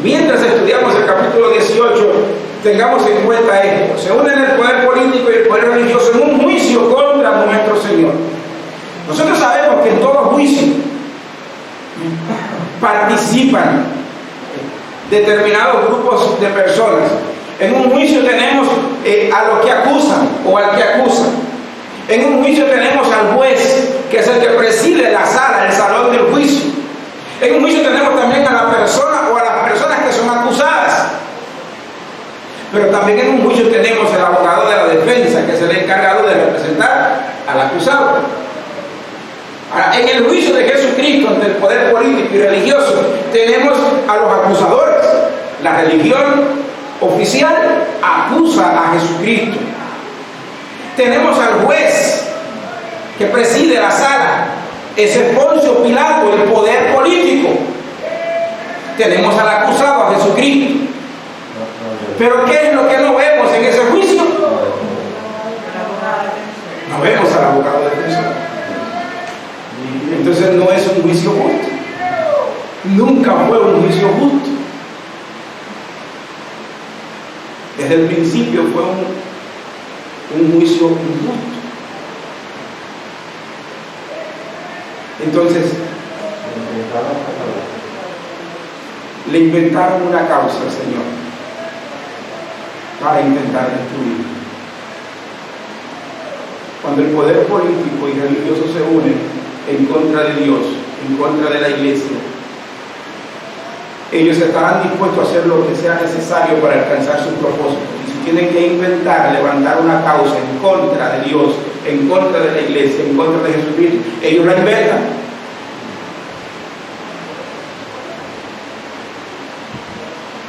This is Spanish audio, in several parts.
Mientras estudiamos el capítulo 18, tengamos en cuenta esto. Se unen el poder político y el poder religioso en un juicio contra nuestro Señor. Nosotros sabemos que en todo juicio participan determinados grupos de personas. En un juicio tenemos a los que acusan o al que acusa. En un juicio tenemos al juez, que es el que preside la sala, el salón del juicio. En un juicio tenemos también a la persona o a las personas que son acusadas. Pero también en un juicio tenemos el abogado de la defensa, que es el encargado de representar al acusado. Ahora, en el juicio de Jesucristo ante el poder político y religioso, tenemos a los acusadores. La religión oficial acusa a Jesucristo. Tenemos al juez que preside la sala, ese es Poncio Pilato, el poder político. Tenemos al acusado, a Jesucristo. Pero ¿qué es lo que no vemos en ese juicio? No vemos al abogado defensor. Entonces no es un juicio justo. Nunca fue un juicio justo. Desde el principio fue un juicio injusto. Entonces, le inventaron una causa al Señor para intentar destruirlo. Cuando el poder político y religioso se unen en contra de Dios, en contra de la iglesia, ellos estarán dispuestos a hacer lo que sea necesario para alcanzar sus propósitos. Y si tienen que inventar, levantar una causa en contra de Dios, en contra de la iglesia, en contra de Jesucristo, ellos la inventan.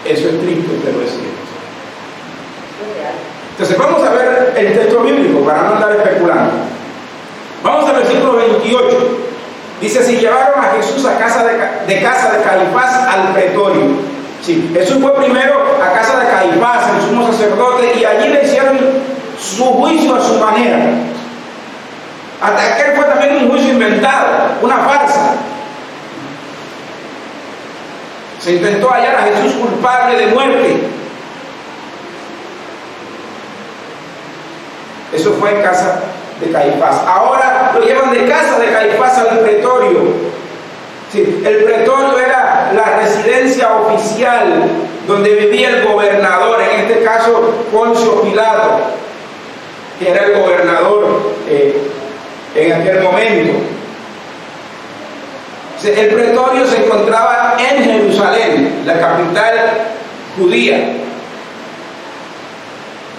Eso es triste, pero es cierto. Entonces vamos a ver el texto bíblico para no andar especulando. Vamos al versículo 28. Dice: si llevaron a Jesús a casa de Caifás al pretorio. Sí, Jesús fue primero a casa de Caifás, el sumo sacerdote, y allí le hicieron su juicio a su manera. Hasta que fue también un juicio inventado, una farsa. Se intentó hallar a Jesús culpable de muerte. Eso fue en casa de Caifás. Ahora lo llevan de casa de Caifás al pretorio. Sí, el pretorio era la residencia oficial donde vivía el gobernador, en este caso Poncio Pilato, que era el gobernador en aquel momento. El pretorio se encontraba en Jerusalén, la capital judía.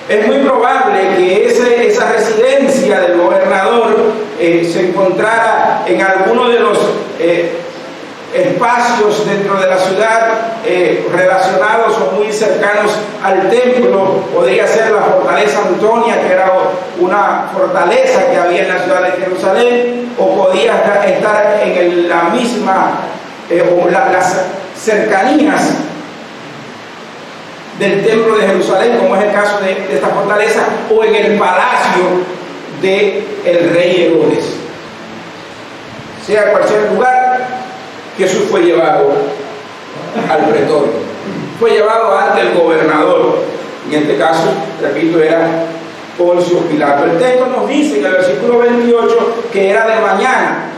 Es muy probable que esa residencia del gobernador se encontrara en alguno de los espacios dentro de la ciudad relacionados o muy cercanos al templo. Podría ser la fortaleza Antonia, que era una fortaleza que había en la ciudad de Jerusalén, o podía estar en la misma o las cercanías del templo de Jerusalén, como es el caso de esta fortaleza, o en el palacio del rey Herodes. Sea cual sea el lugar, Jesús fue llevado al pretorio, fue llevado ante el gobernador. En este caso, repito, era Poncio Pilato. El texto nos dice en el versículo 28 que era de mañana,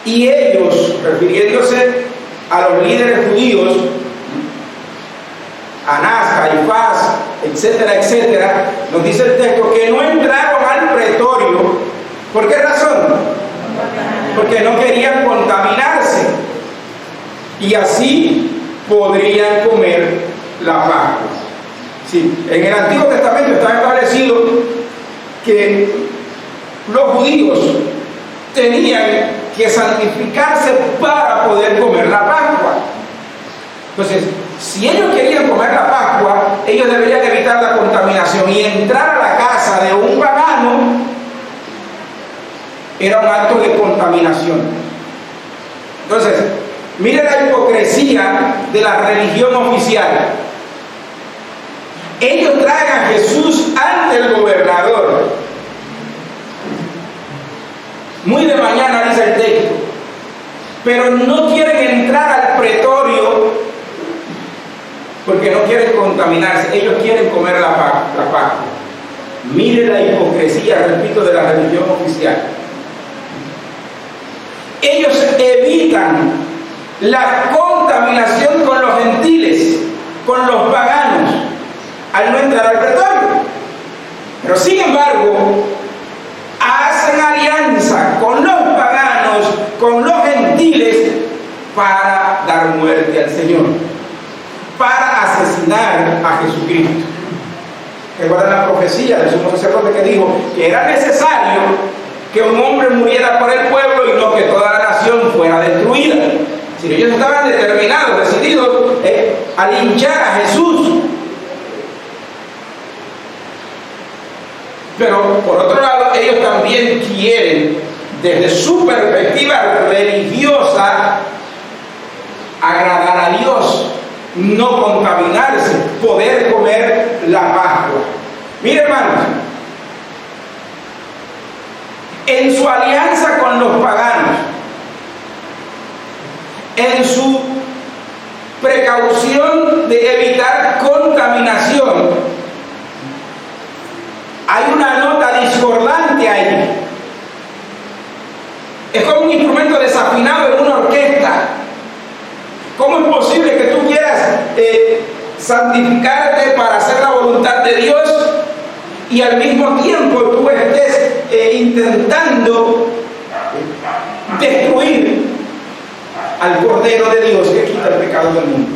y ellos, refiriéndose a los líderes judíos, Anás, Caifás, etcétera, etcétera, nos dice el texto que no entraron al pretorio. ¿Por qué razón? Porque no querían contaminarse y así podrían comer la Pascua. Sí, en el Antiguo Testamento está establecido que los judíos tenían que santificarse para poder comer la Pascua. Entonces, si ellos querían comer la Pascua, ellos deberían evitar la contaminación, y entrar a la casa de un pagano era un acto de contaminación. Entonces, mire la hipocresía de la religión oficial. Ellos traen a Jesús ante el gobernador. Muy de mañana dice el texto. Pero no quieren entrar al pretorio contaminarse, ellos quieren comer la Pascua. Mire la hipocresía, repito, de la religión oficial. Ellos evitan la contaminación con los gentiles, con los paganos, al no entrar al pretorio. Pero sin embargo, hacen alianza con los paganos, con los gentiles, para dar muerte al Señor, para asesinar a Jesucristo. Recuerdan la profecía del sumo sacerdote que dijo que era necesario que un hombre muriera por el pueblo y no que toda la nación fuera destruida. Si ellos estaban determinados, decididos a linchar a Jesús. Pero por otro lado, ellos también quieren, desde su perspectiva religiosa, agradar a Dios, no contaminarse, poder comer la Pascua. Mire, hermanos, en su alianza con los paganos, en su precaución de evitar contaminación, hay una nota discordante ahí. Es como un instrumento desafinado en una orquesta. ¿Cómo es posible que tú quieras santificarte para hacer la voluntad de Dios y al mismo tiempo tú estés intentando destruir al Cordero de Dios que quita el pecado del mundo?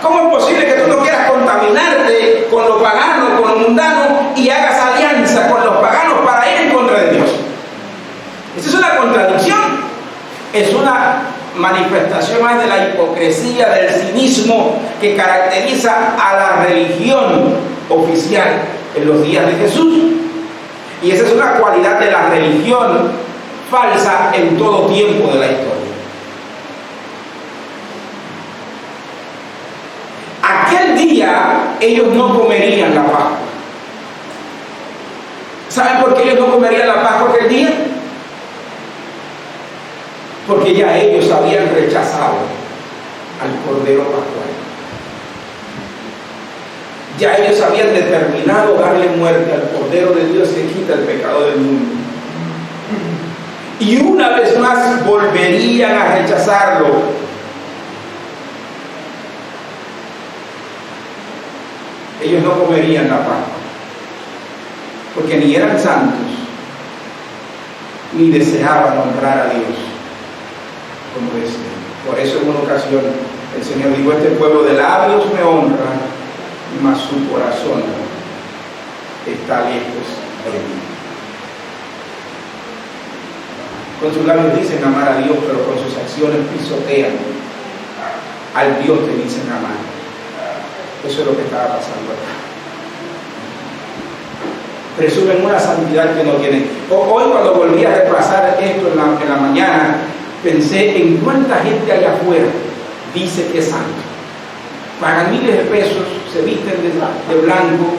¿Cómo es posible que tú no quieras contaminarte con los paganos, con los mundanos y hagas alianza con los paganos para ir en contra de Dios? Esa es una contradicción, es una manifestación más de la hipocresía, del cinismo que caracteriza a la religión oficial en los días de Jesús. Y esa es una cualidad de la religión falsa en todo tiempo de la historia. Aquel día ellos no comerían la Pascua. ¿Saben por qué ellos no comerían la Pascua aquel día? Porque ya ellos habían rechazado al Cordero Pascual. Ya ellos habían determinado darle muerte al Cordero de Dios que quita el pecado del mundo. Y una vez más volverían a rechazarlo. Ellos no comerían la Pascua, porque ni eran santos, ni deseaban honrar a Dios como desean. Por eso en una ocasión el Señor dijo: este pueblo de labios me honra, mas su corazón está lejos de mí. Con sus labios dicen amar a Dios, pero con sus acciones pisotean al Dios que dicen amar. Eso es lo que estaba pasando acá. Presumen una santidad que no tienen. Hoy, cuando volví a repasar esto en la mañana, pensé en cuánta gente allá afuera dice que es santo. Pagan miles de pesos, se visten de blanco,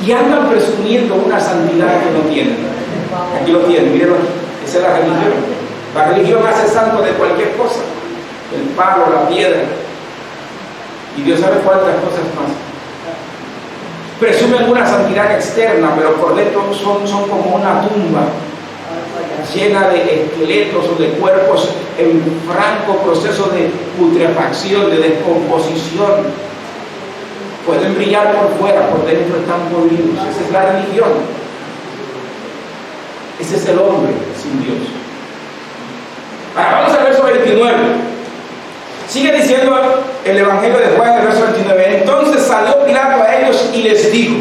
y andan presumiendo una santidad que no tienen. Aquí lo tienen, miren, esa es la religión. La religión hace santo de cualquier cosa, el palo, la piedra, y Dios sabe cuántas cosas más. Presumen una santidad externa, pero por dentro son como una tumba llena de esqueletos o de cuerpos en franco proceso de putrefacción, de descomposición. Pueden brillar por fuera, por dentro están podridos. Esa es la religión. Ese es el hombre sin Dios. Ahora vamos al verso 29. Sigue diciendo el Evangelio de Juan en el verso 29. Entonces salió Pilato a ellos y les dijo: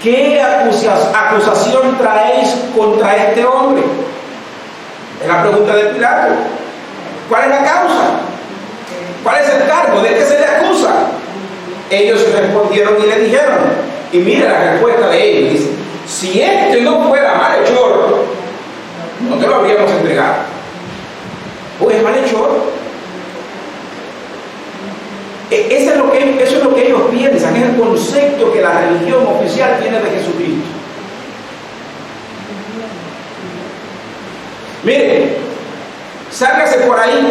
¿qué acusación traéis contra este hombre? Es la pregunta de Pilato. ¿Cuál es la causa? ¿Cuál es el cargo? ¿De qué se le acusa? Ellos respondieron y le dijeron, y mira la respuesta de ellos, dice: si este no fuera malhechor, no te lo habríamos entregado. Pues es malhechor. Eso es lo que ellos piensan, es el concepto que la religión oficial tiene de Jesucristo. Mire, sálgase por ahí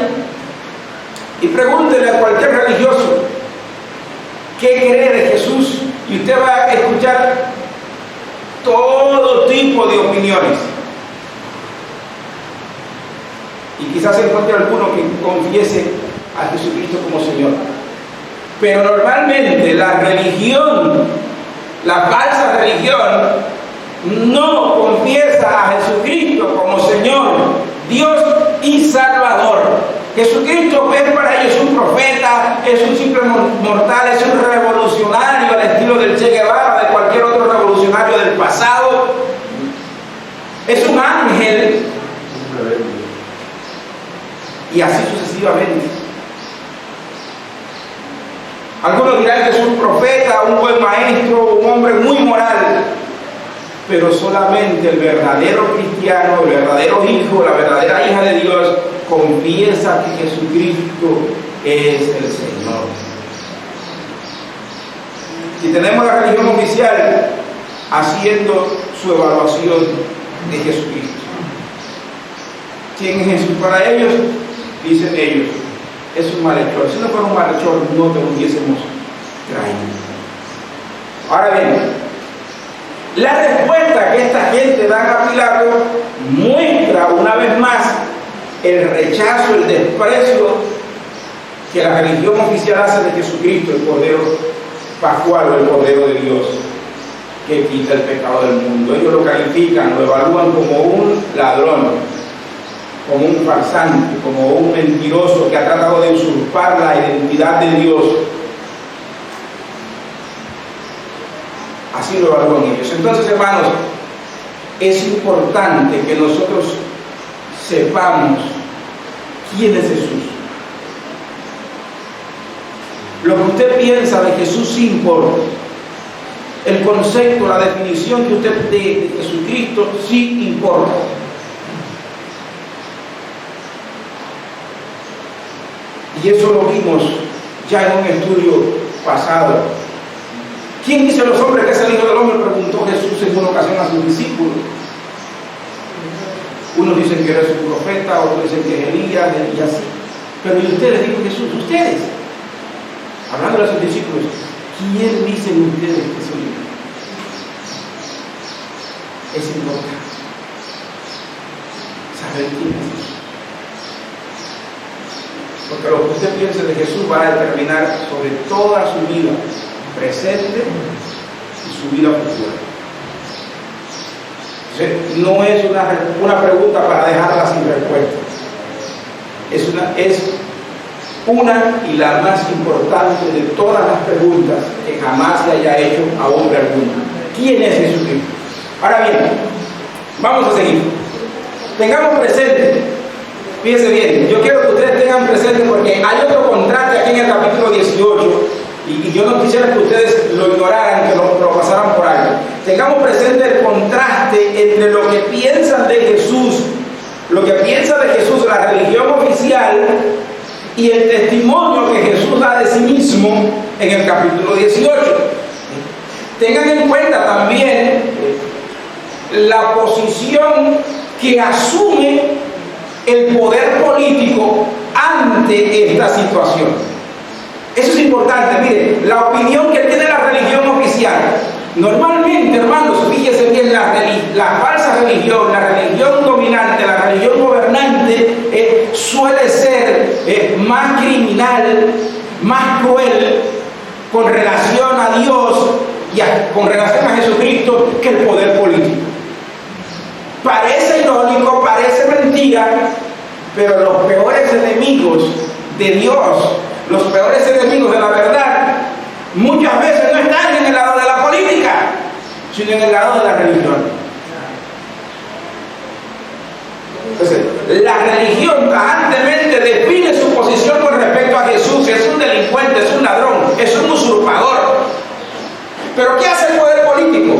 y pregúntele a cualquier religioso qué cree de Jesús y usted va a escuchar todo tipo de opiniones. Y quizás encuentre alguno que confiese a Jesucristo como Señor. Pero normalmente la religión, la falsa religión, no confiesa a Jesucristo como Señor, Dios y Salvador. Jesucristo es para ellos un profeta, es un simple mortal, es un revolucionario al estilo del Che Guevara, de cualquier otro revolucionario del pasado. Es un ángel. Y así sucesivamente. Algunos dirán que es un profeta, un buen maestro, un hombre muy moral. Pero solamente el verdadero cristiano, el verdadero hijo, la verdadera hija de Dios, confiesa que Jesucristo es el Señor. Si tenemos la religión oficial haciendo su evaluación de Jesucristo. ¿Quién es Jesús para ellos? Dicen ellos, es un malhechor. Si no fuera un malhechor, no te hubiésemos traído. Ahora bien, la respuesta que esta gente da a Pilato muestra una vez más el rechazo, el desprecio que la religión oficial hace de Jesucristo, el Cordero Pascual o el Cordero de Dios, que quita el pecado del mundo. Ellos lo califican, lo evalúan como un ladrón, como un farsante, como un mentiroso que ha tratado de usurpar la identidad de Dios. Así lo evalúan ellos. Entonces, hermanos, es importante que nosotros sepamos quién es Jesús. Lo que usted piensa de Jesús sí importa. El concepto, la definición que usted de Jesucristo sí importa. Y eso lo vimos ya en un estudio pasado. ¿Quién dice los hombres que es el Hijo del Hombre?, preguntó Jesús en una ocasión a sus discípulos. Unos dicen que eres un profeta, otros dicen que es Elías, y así. Pero ¿y ustedes? Dijo Jesús, ustedes. Hablando a sus discípulos, ¿quién dicen ustedes que soy yo? Es importante saber quién es Jesús. Porque lo que usted piense de Jesús va a determinar sobre toda su vida presente y su vida futura. Entonces, no es una pregunta para dejarla sin respuesta. Es una y la más importante de todas las preguntas que jamás se haya hecho a hombre alguno. ¿Quién es Jesucristo? Ahora bien, vamos a seguir. Tengamos presente, fíjense bien, yo quiero que ustedes tengan presente porque hay otro contraste aquí en el capítulo 18 y yo no quisiera que ustedes lo ignoraran, que lo pasaran por alto. Tengamos presente el contraste entre lo que piensan de Jesús, lo que piensa de Jesús la religión oficial y el testimonio que Jesús da de sí mismo en el capítulo 18. Tengan en cuenta también la posición que asume el poder político ante esta situación. Eso es importante. Mire, la opinión que tiene la religión oficial. Normalmente, hermanos, fíjense bien, la falsa religión, la religión dominante, la religión gobernante suele ser más criminal, más cruel con relación a Dios y con relación a Jesucristo que el poder político. Parece irónico, parece mentira, pero los peores enemigos de Dios, los peores enemigos de la verdad, muchas veces no están en el lado de la política, sino en el lado de la religión. Entonces, la religión tajantemente define su posición con respecto a Jesús. Es un delincuente, es un ladrón, es un usurpador. ¿Pero qué hace el poder político?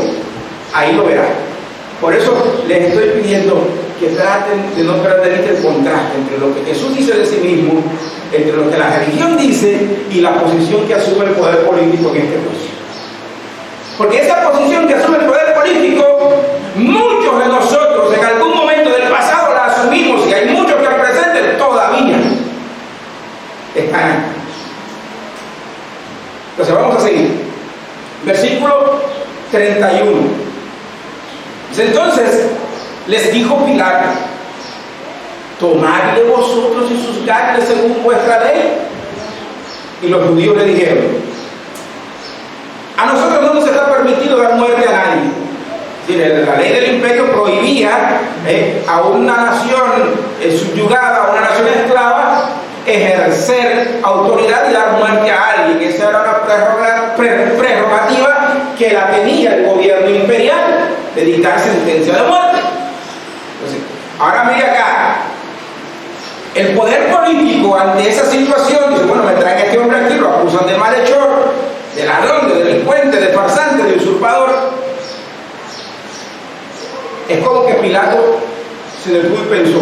Ahí lo verán. Por eso les estoy pidiendo que traten de no perder el contraste entre lo que Jesús dice de sí mismo, entre lo que la religión dice y la posición que asume el poder político en este caso. Porque esa posición que asume el poder político, muchos de nosotros en algún momento del pasado la asumimos y hay muchos que al presente todavía están 31. Entonces les dijo Pilato: tomadle vosotros y juzgadle según vuestra ley. Y los judíos le dijeron: a nosotros no nos está permitido dar muerte a nadie. La ley del imperio prohibía a una nación subyugada, a una nación esclava, ejercer autoridad y dar muerte a alguien. Esa era una prerrogativa que la tenía el gobierno imperial, de dictar sentencia de muerte. Entonces, ahora mire acá, el poder político ante esa situación dice: bueno, me traen a este hombre aquí, lo acusan de malhechor, de ladrón, de delincuente, de farsante, de usurpador. Es como que Pilato se detuvo y pensó: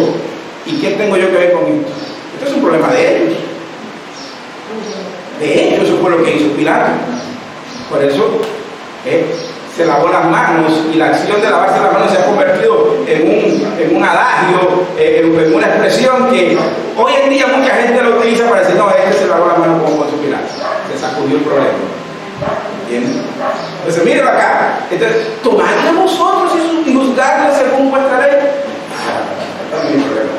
¿y qué tengo yo que ver con esto? Esto es un problema de ellos. De ellos, eso fue lo que hizo Pilato. Por eso se lavó las manos, y la acción de lavarse las manos se ha convertido en un adagio, en una expresión que hoy en día mucha gente lo utiliza para decir: no, se lavó las manos como Poncio Pilato, se sacudió el problema. ¿Entienden? Entonces, mírenlo acá. Entonces, tomadle a vosotros y juzgadle según vuestra ley. También hay problema.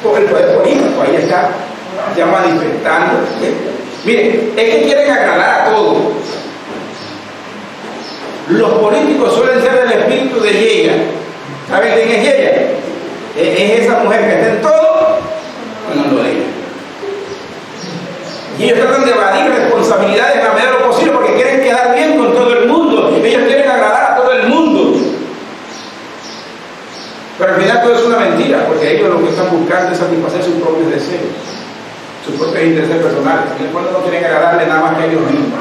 Con el poder político, ahí está ya manifestando. Miren, es que quieren agradar a todos. Los políticos suelen ser del espíritu de Yeya. ¿Saben quién es Yeya? Es esa mujer que está en todo, bueno, lo ella. Y ellos tratan de evadir responsabilidades en la medida de lo posible porque quieren quedar bien con todo el mundo. Ellos quieren agradar a todo el mundo. Pero al final todo es una mentira, porque ellos lo que están buscando es satisfacer sus propios deseos, sus propios intereses personales. En el fondo no quieren agradarle nada más que a ellos mismos.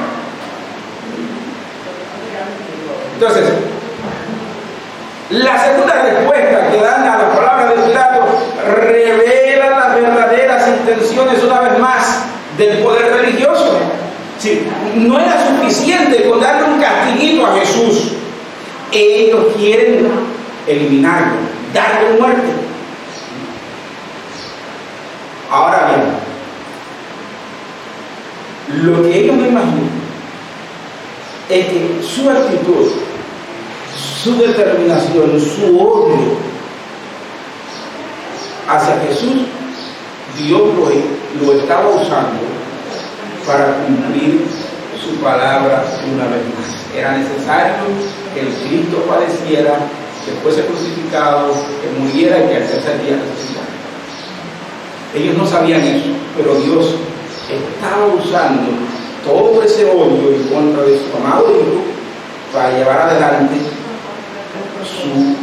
Entonces, la segunda respuesta que dan a las palabras de Pilato revela las verdaderas intenciones una vez más del poder religioso. Sí, no era suficiente con darle un castiguito a Jesús. Ellos quieren eliminarlo, darle muerte. Ahora bien, lo que ellos me imaginan es que su actitud, su determinación, su odio hacia Jesús, Dios lo estaba usando para cumplir su palabra una vez más. Era necesario que el Cristo padeciera, que fuese crucificado, que muriera y que al tercer día resucitara. Ellos no sabían eso, pero Dios estaba usando todo ese odio en contra de su amado Hijo para llevar adelante su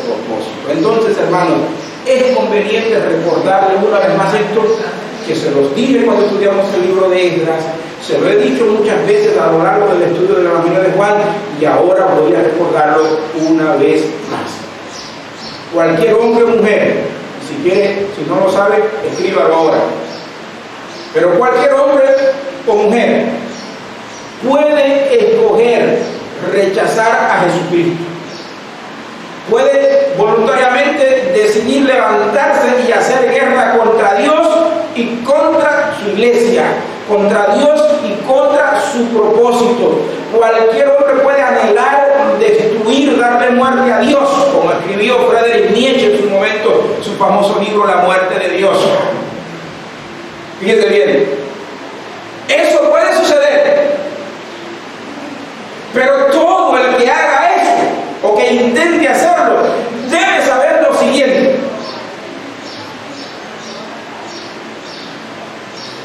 propósito. Entonces, hermanos, es conveniente recordarles una vez más esto, que se los dije cuando estudiamos el libro de Esdras, se lo he dicho muchas veces a lo largo del estudio del Evangelio de Juan, y ahora voy a recordarlo una vez más. Cualquier hombre o mujer, si no lo sabe, escríbalo ahora. Pero cualquier hombre o mujer puede escoger rechazar a Jesucristo. Puede voluntariamente decidir levantarse y hacer guerra contra Dios y contra su iglesia, contra Dios y contra su propósito. Cualquier hombre puede anhelar destruir, darle muerte a Dios, como escribió Friedrich Nietzsche en su momento, su famoso libro La muerte de Dios. Fíjense bien, eso puede suceder, pero todo el que haga eso o que intente hacerlo debe saber lo siguiente: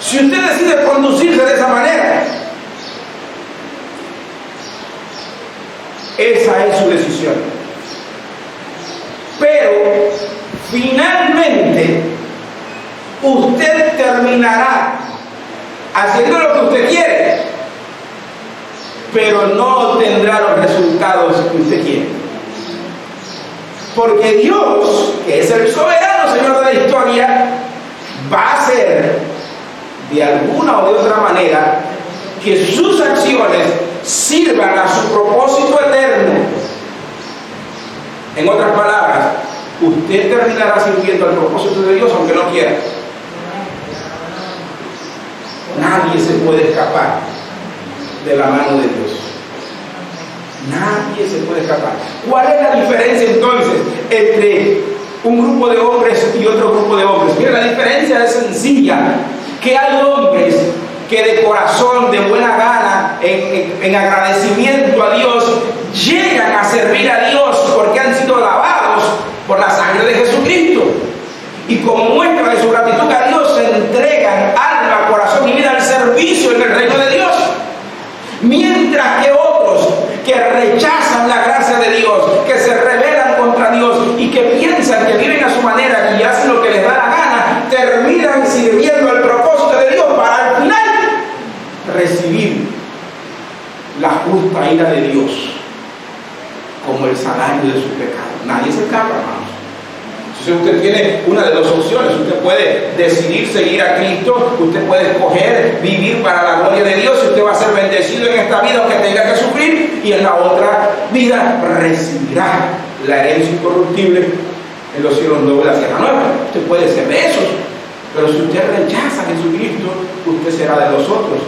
si usted decide conducirse de esa manera, esa es su decisión, pero finalmente usted terminará haciendo lo que usted quiere, pero no obtendrá los resultados que usted quiere. Porque Dios, que es el soberano Señor de la historia, va a hacer de alguna o de otra manera que sus acciones sirvan a su propósito eterno. En otras palabras, usted terminará sirviendo al propósito de Dios aunque no quiera. Nadie se puede escapar de la mano de Dios. Nadie se puede escapar. ¿Cuál es la diferencia entonces entre un grupo de hombres y otro grupo de hombres? Mira, la diferencia es sencilla, que hay hombres que de corazón, de buena gana, en agradecimiento a Dios, llegan a servir a Dios porque han sido lavados por la sangre de Jesucristo. Y como muestra de su gratitud a Dios, se entregan alma, corazón y vida al servicio en el reino de Dios. Mientras que otros que rechazan la gracia de Dios, que se rebelan contra Dios y que piensan que viven a su manera y hacen lo que les da la gana, terminan sirviendo al propósito de Dios para al final recibir la justa ira de Dios como el salario de su pecado. Nadie se escapa, hermanos. Entonces usted tiene una de dos opciones. Usted puede decidir seguir a Cristo, usted puede escoger vivir para la gloria de Dios, y usted va a ser bendecido en esta vida aunque tenga que sufrir, y en la otra vida recibirá la herencia incorruptible en los cielos nuevos y la tierra nueva. Usted puede ser de esos, pero si usted rechaza a Jesucristo, usted será de los otros,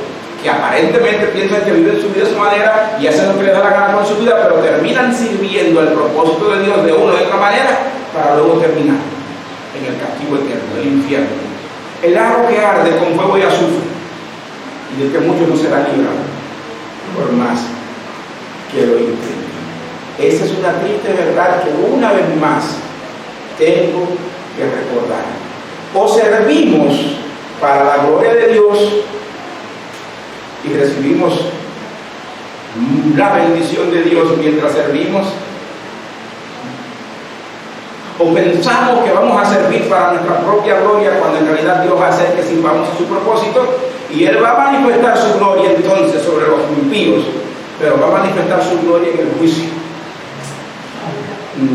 que aparentemente piensan que viven su vida de su manera y hacen lo que les da la gana con su vida, pero terminan sirviendo al propósito de Dios de una u otra manera, para luego terminar en el castigo eterno, el infierno. El lago que arde con fuego y azufre, y del que muchos no serán librados, por más que lo intenten. Esa es una triste verdad que una vez más tengo que recordar. O servimos para la gloria de Dios y recibimos la bendición de Dios mientras servimos, o pensamos que vamos a servir para nuestra propia gloria, cuando en realidad Dios va a hacer que sirvamos a su propósito, y Él va a manifestar su gloria entonces sobre los impíos, pero va a manifestar su gloria en el juicio,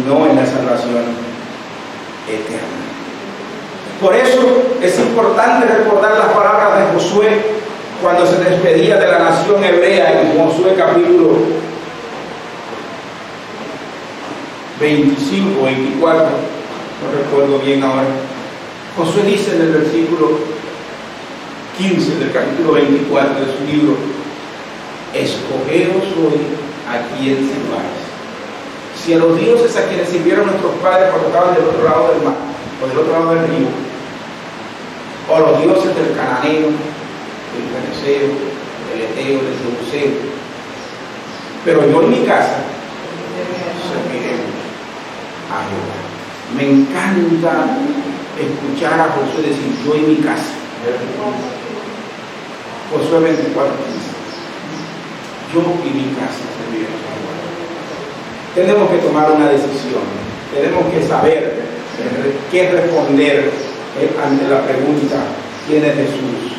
no en la salvación eterna. Por eso es importante recordar las palabras de Josué cuando se despedía de la nación hebrea en Josué capítulo 25 o 24, no recuerdo bien ahora. Josué dice en el versículo 15 del capítulo 24 de su libro: escogeos hoy a quién sirváis. Si a los dioses a quienes sirvieron nuestros padres cuando estaban del otro lado del mar, o del otro lado del río, o a los dioses del cananeo, del fereceo, del eteo, del jebuseo, pero yo en mi casa serviré a Jehová. Me encanta escuchar a Josué decir: yo en mi casa. Josué 24, 15. Yo y mi casa serviremos a Jehová. Tenemos que tomar una decisión. Tenemos que saber qué responder ante la pregunta: ¿quién es Jesús?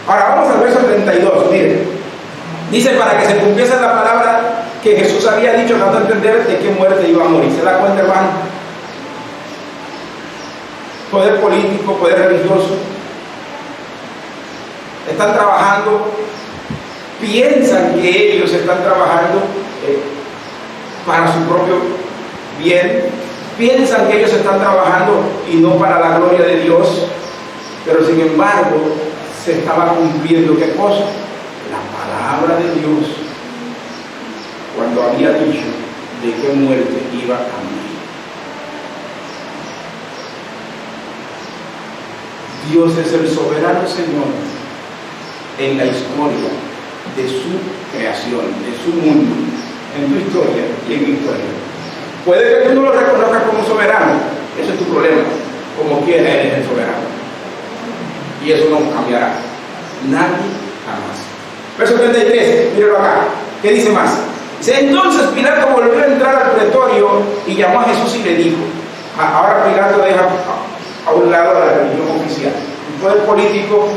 Ahora vamos al verso 32. Miren, dice: para que se cumpliese la palabra que Jesús había dicho, dando a entender de qué muerte iba a morir. ¿Se da cuenta, hermano? Poder político, poder religioso, están trabajando, piensan que ellos están trabajando para su propio bien, piensan que ellos están trabajando y no para la gloria de Dios, pero sin embargo se estaba cumpliendo ¿qué cosa? La palabra de Dios, cuando había dicho de qué muerte iba a morir. Dios es el soberano Señor en la historia de su creación, de su mundo, en tu historia y en mi historia. Puede que tú no lo reconozcas como soberano, ese es tu problema. Como quiera, Él es el soberano, y eso no cambiará, nadie jamás. Verso 33, míralo acá, ¿qué dice más? Dice: entonces Pilato volvió a entrar al pretorio y llamó a Jesús y le dijo. Ahora Pilato deja a un lado la religión oficial. El poder político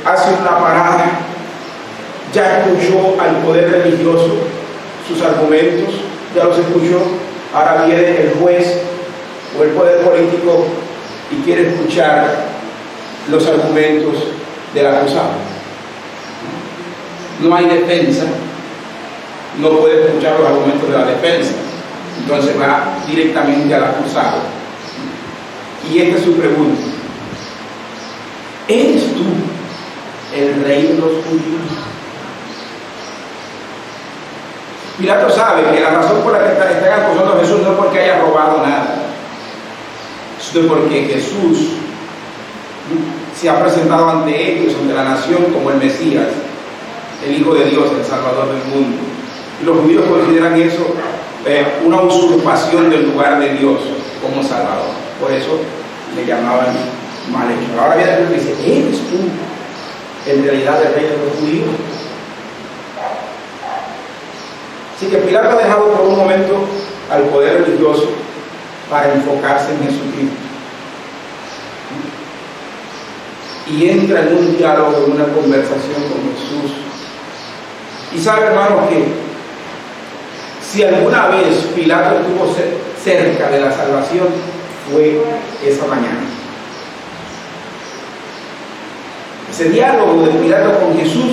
hace una parada, ya escuchó al poder religioso sus argumentos, ya los escuchó. Ahora viene el juez o el poder político y quiere escuchar los argumentos del acusado. No hay defensa, no puede escuchar los argumentos de la defensa, entonces va directamente al acusado. Y esta es su pregunta: ¿eres tú el rey de los judíos. Pilato sabe que la razón por la que están acusando a Jesús no es porque haya robado nada, sino porque Jesús se ha presentado ante ellos, ante la nación, como el Mesías, el Hijo de Dios, el Salvador del mundo. Y los judíos consideran eso una usurpación del lugar de Dios como Salvador. Por eso le llamaban malhechor. Ahora viene el dice: ¿eres tú en realidad el rey de los judíos? Así que Pilato ha dejado por un momento al poder religioso para enfocarse en Jesucristo. Y entra en un diálogo, en una conversación con Jesús. Y sabe, hermanos, que si alguna vez Pilato estuvo cerca de la salvación, fue esa mañana. Ese diálogo de Pilato con Jesús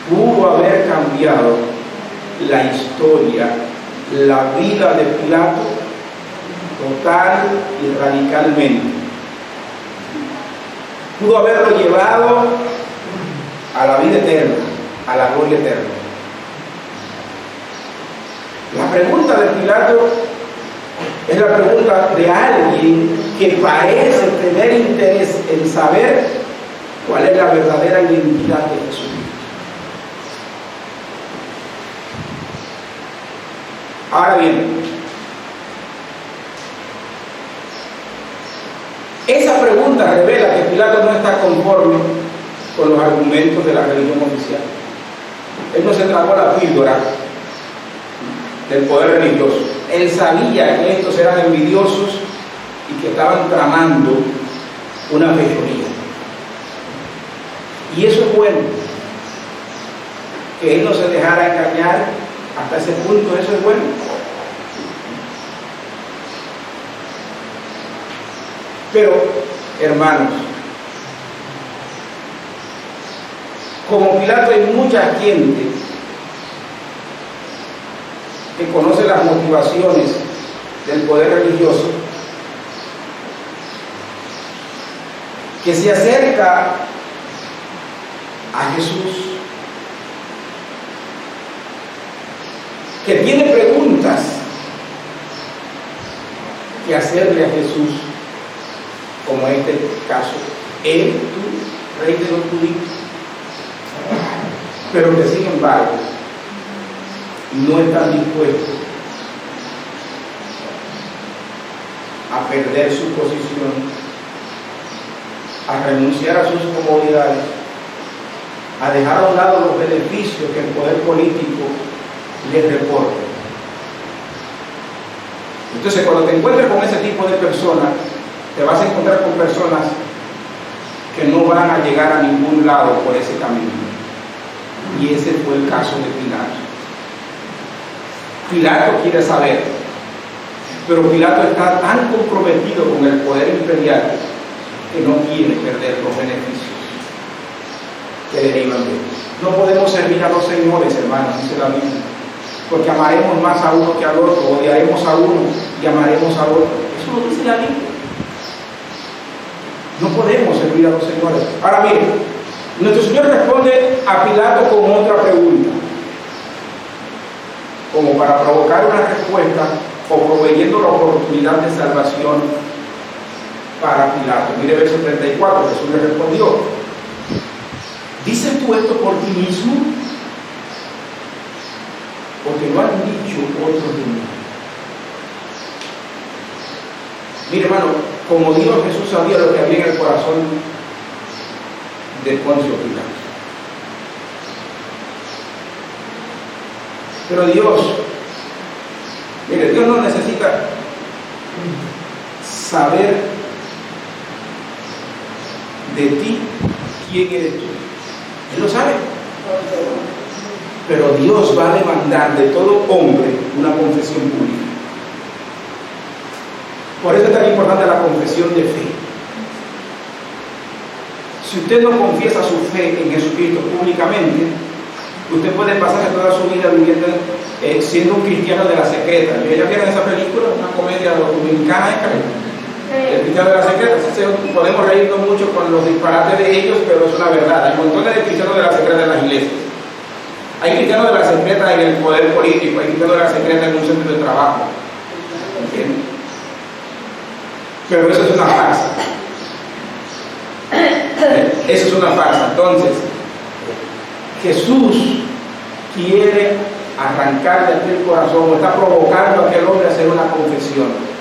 pudo haber cambiado la historia, la vida de Pilato total y radicalmente. Pudo haberlo llevado a la vida eterna, a la gloria eterna. La pregunta de Pilato es la pregunta de alguien que parece tener interés en saber cuál es la verdadera identidad de Jesús. Ahora bien, esa pregunta revela que Pilato no está conforme con los argumentos de la religión oficial. Él no se tragó la píldora del poder religioso. Él sabía que estos eran envidiosos y que estaban tramando una fechoría. Y eso es bueno, que él no se dejara engañar hasta ese punto. Eso es bueno. Pero, hermanos, como Pilato hay mucha gente que conoce las motivaciones del poder religioso, que se acerca a Jesús, que tiene preguntas que hacerle a Jesús, como en este caso: ¿eres tú rey de los judíos? Pero que sin embargo no están dispuestos a perder su posición, a renunciar a sus comodidades, a dejar a un lado los beneficios que el poder político les reporta. Entonces, cuando te encuentres con ese tipo de personas, te vas a encontrar con personas que no van a llegar a ningún lado por ese camino. Y ese fue el caso de Pilato. Pilato quiere saber, pero Pilato está tan comprometido con el poder imperial que no quiere perder los beneficios que derivan de él. No podemos servir a los señores, hermanos, dice la Biblia, porque amaremos más a uno que al otro, odiaremos a uno y amaremos al otro. Eso lo dice la Biblia. No podemos servir a los señores. Ahora miren, nuestro Señor responde a Pilato con otra pregunta, como para provocar una respuesta o proveyendo la oportunidad de salvación para Pilato. Mire verso 34, Jesús le respondió: ¿dices tú esto por ti mismo? ¿O te lo han dicho otros de mí? Mire, hermano, como Dios, Jesús sabía lo que había en el corazón de Poncio Pilato. Pero Dios, mire, Dios no necesita saber de ti quién eres tú. Él lo sabe. Pero Dios va a demandar de todo hombre una confesión pública. Por eso es tan importante la confesión de fe. Si usted no confiesa su fe en Jesucristo públicamente, usted puede pasar toda su vida viviendo, siendo un cristiano de la secreta. ¿Ya vieron esa película? Una comedia dominicana, el cristianos de la secreta. Podemos reírnos mucho con los disparates de ellos, pero es una verdad. Hay montones de cristianos de la secreta en las iglesias. Hay cristianos de la secreta en el poder político, hay cristianos de la secreta en un centro de trabajo. ¿Entiendes? Pero eso es una farsa. Eso es una farsa. Entonces, Jesús quiere arrancar de aquel corazón, o está provocando a aquel hombre a hacer una confesión.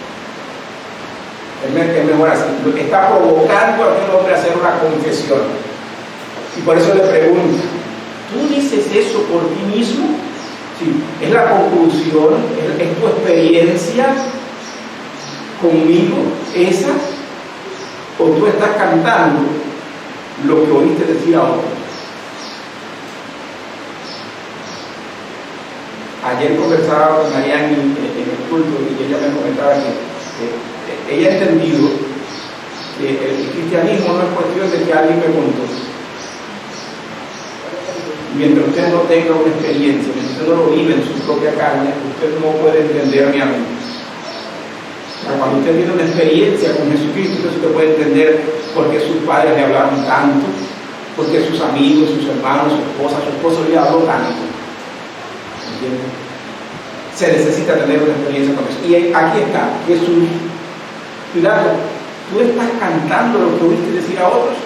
Es mejor así, está provocando a aquel hombre a hacer una confesión. Y por eso le pregunto, ¿tú dices eso por ti mismo? Sí, es la conclusión, es tu experiencia conmigo, esa, o tú estás cantando lo que oíste decir a otros. Ayer conversaba con Mariana en el culto y ella me comentaba que ella ha entendido que el cristianismo no es cuestión de que alguien me contó. Mientras usted no tenga una experiencia, mientras usted no lo vive en su propia carne, usted no puede entenderme a mí. Cuando usted tiene una experiencia con Jesucristo, usted puede entender por qué sus padres le hablaron tanto, por qué sus amigos, sus hermanos, su esposo le habló tanto. ¿Entiendes? Se necesita tener una experiencia con eso. Y aquí está Jesús. Pilato, ¿tú estás cantando lo que oíste decir a otros?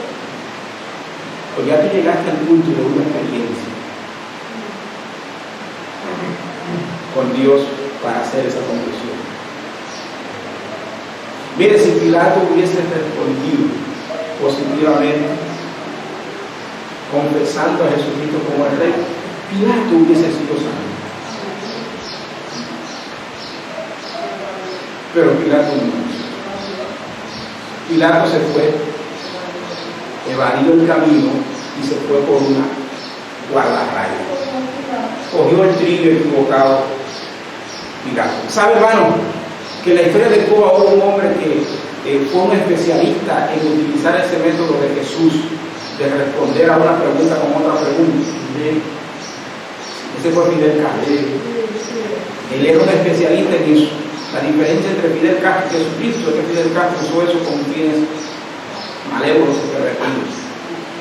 O ya tú llegaste al punto de una experiencia con Dios para hacer esa conclusión. Mire, si Pilato hubiese respondido positivamente, confesando a Jesucristo como el rey, Pilato hubiese sido salvo. Pero Pilato no. Pilato se fue, evadió el camino y se fue por una guardarraya. Cogió el trillo equivocado. Pilato. ¿Sabe, hermano? Que en la historia de Cuba hubo un hombre que fue un especialista en utilizar ese método de Jesús, de responder a una pregunta con otra pregunta. Ese fue Fidel Castro. Él era un especialista en eso. La diferencia entre Fidel Castro y Jesucristo es que Fidel Castro usó eso con fines malévolos y pervertidos.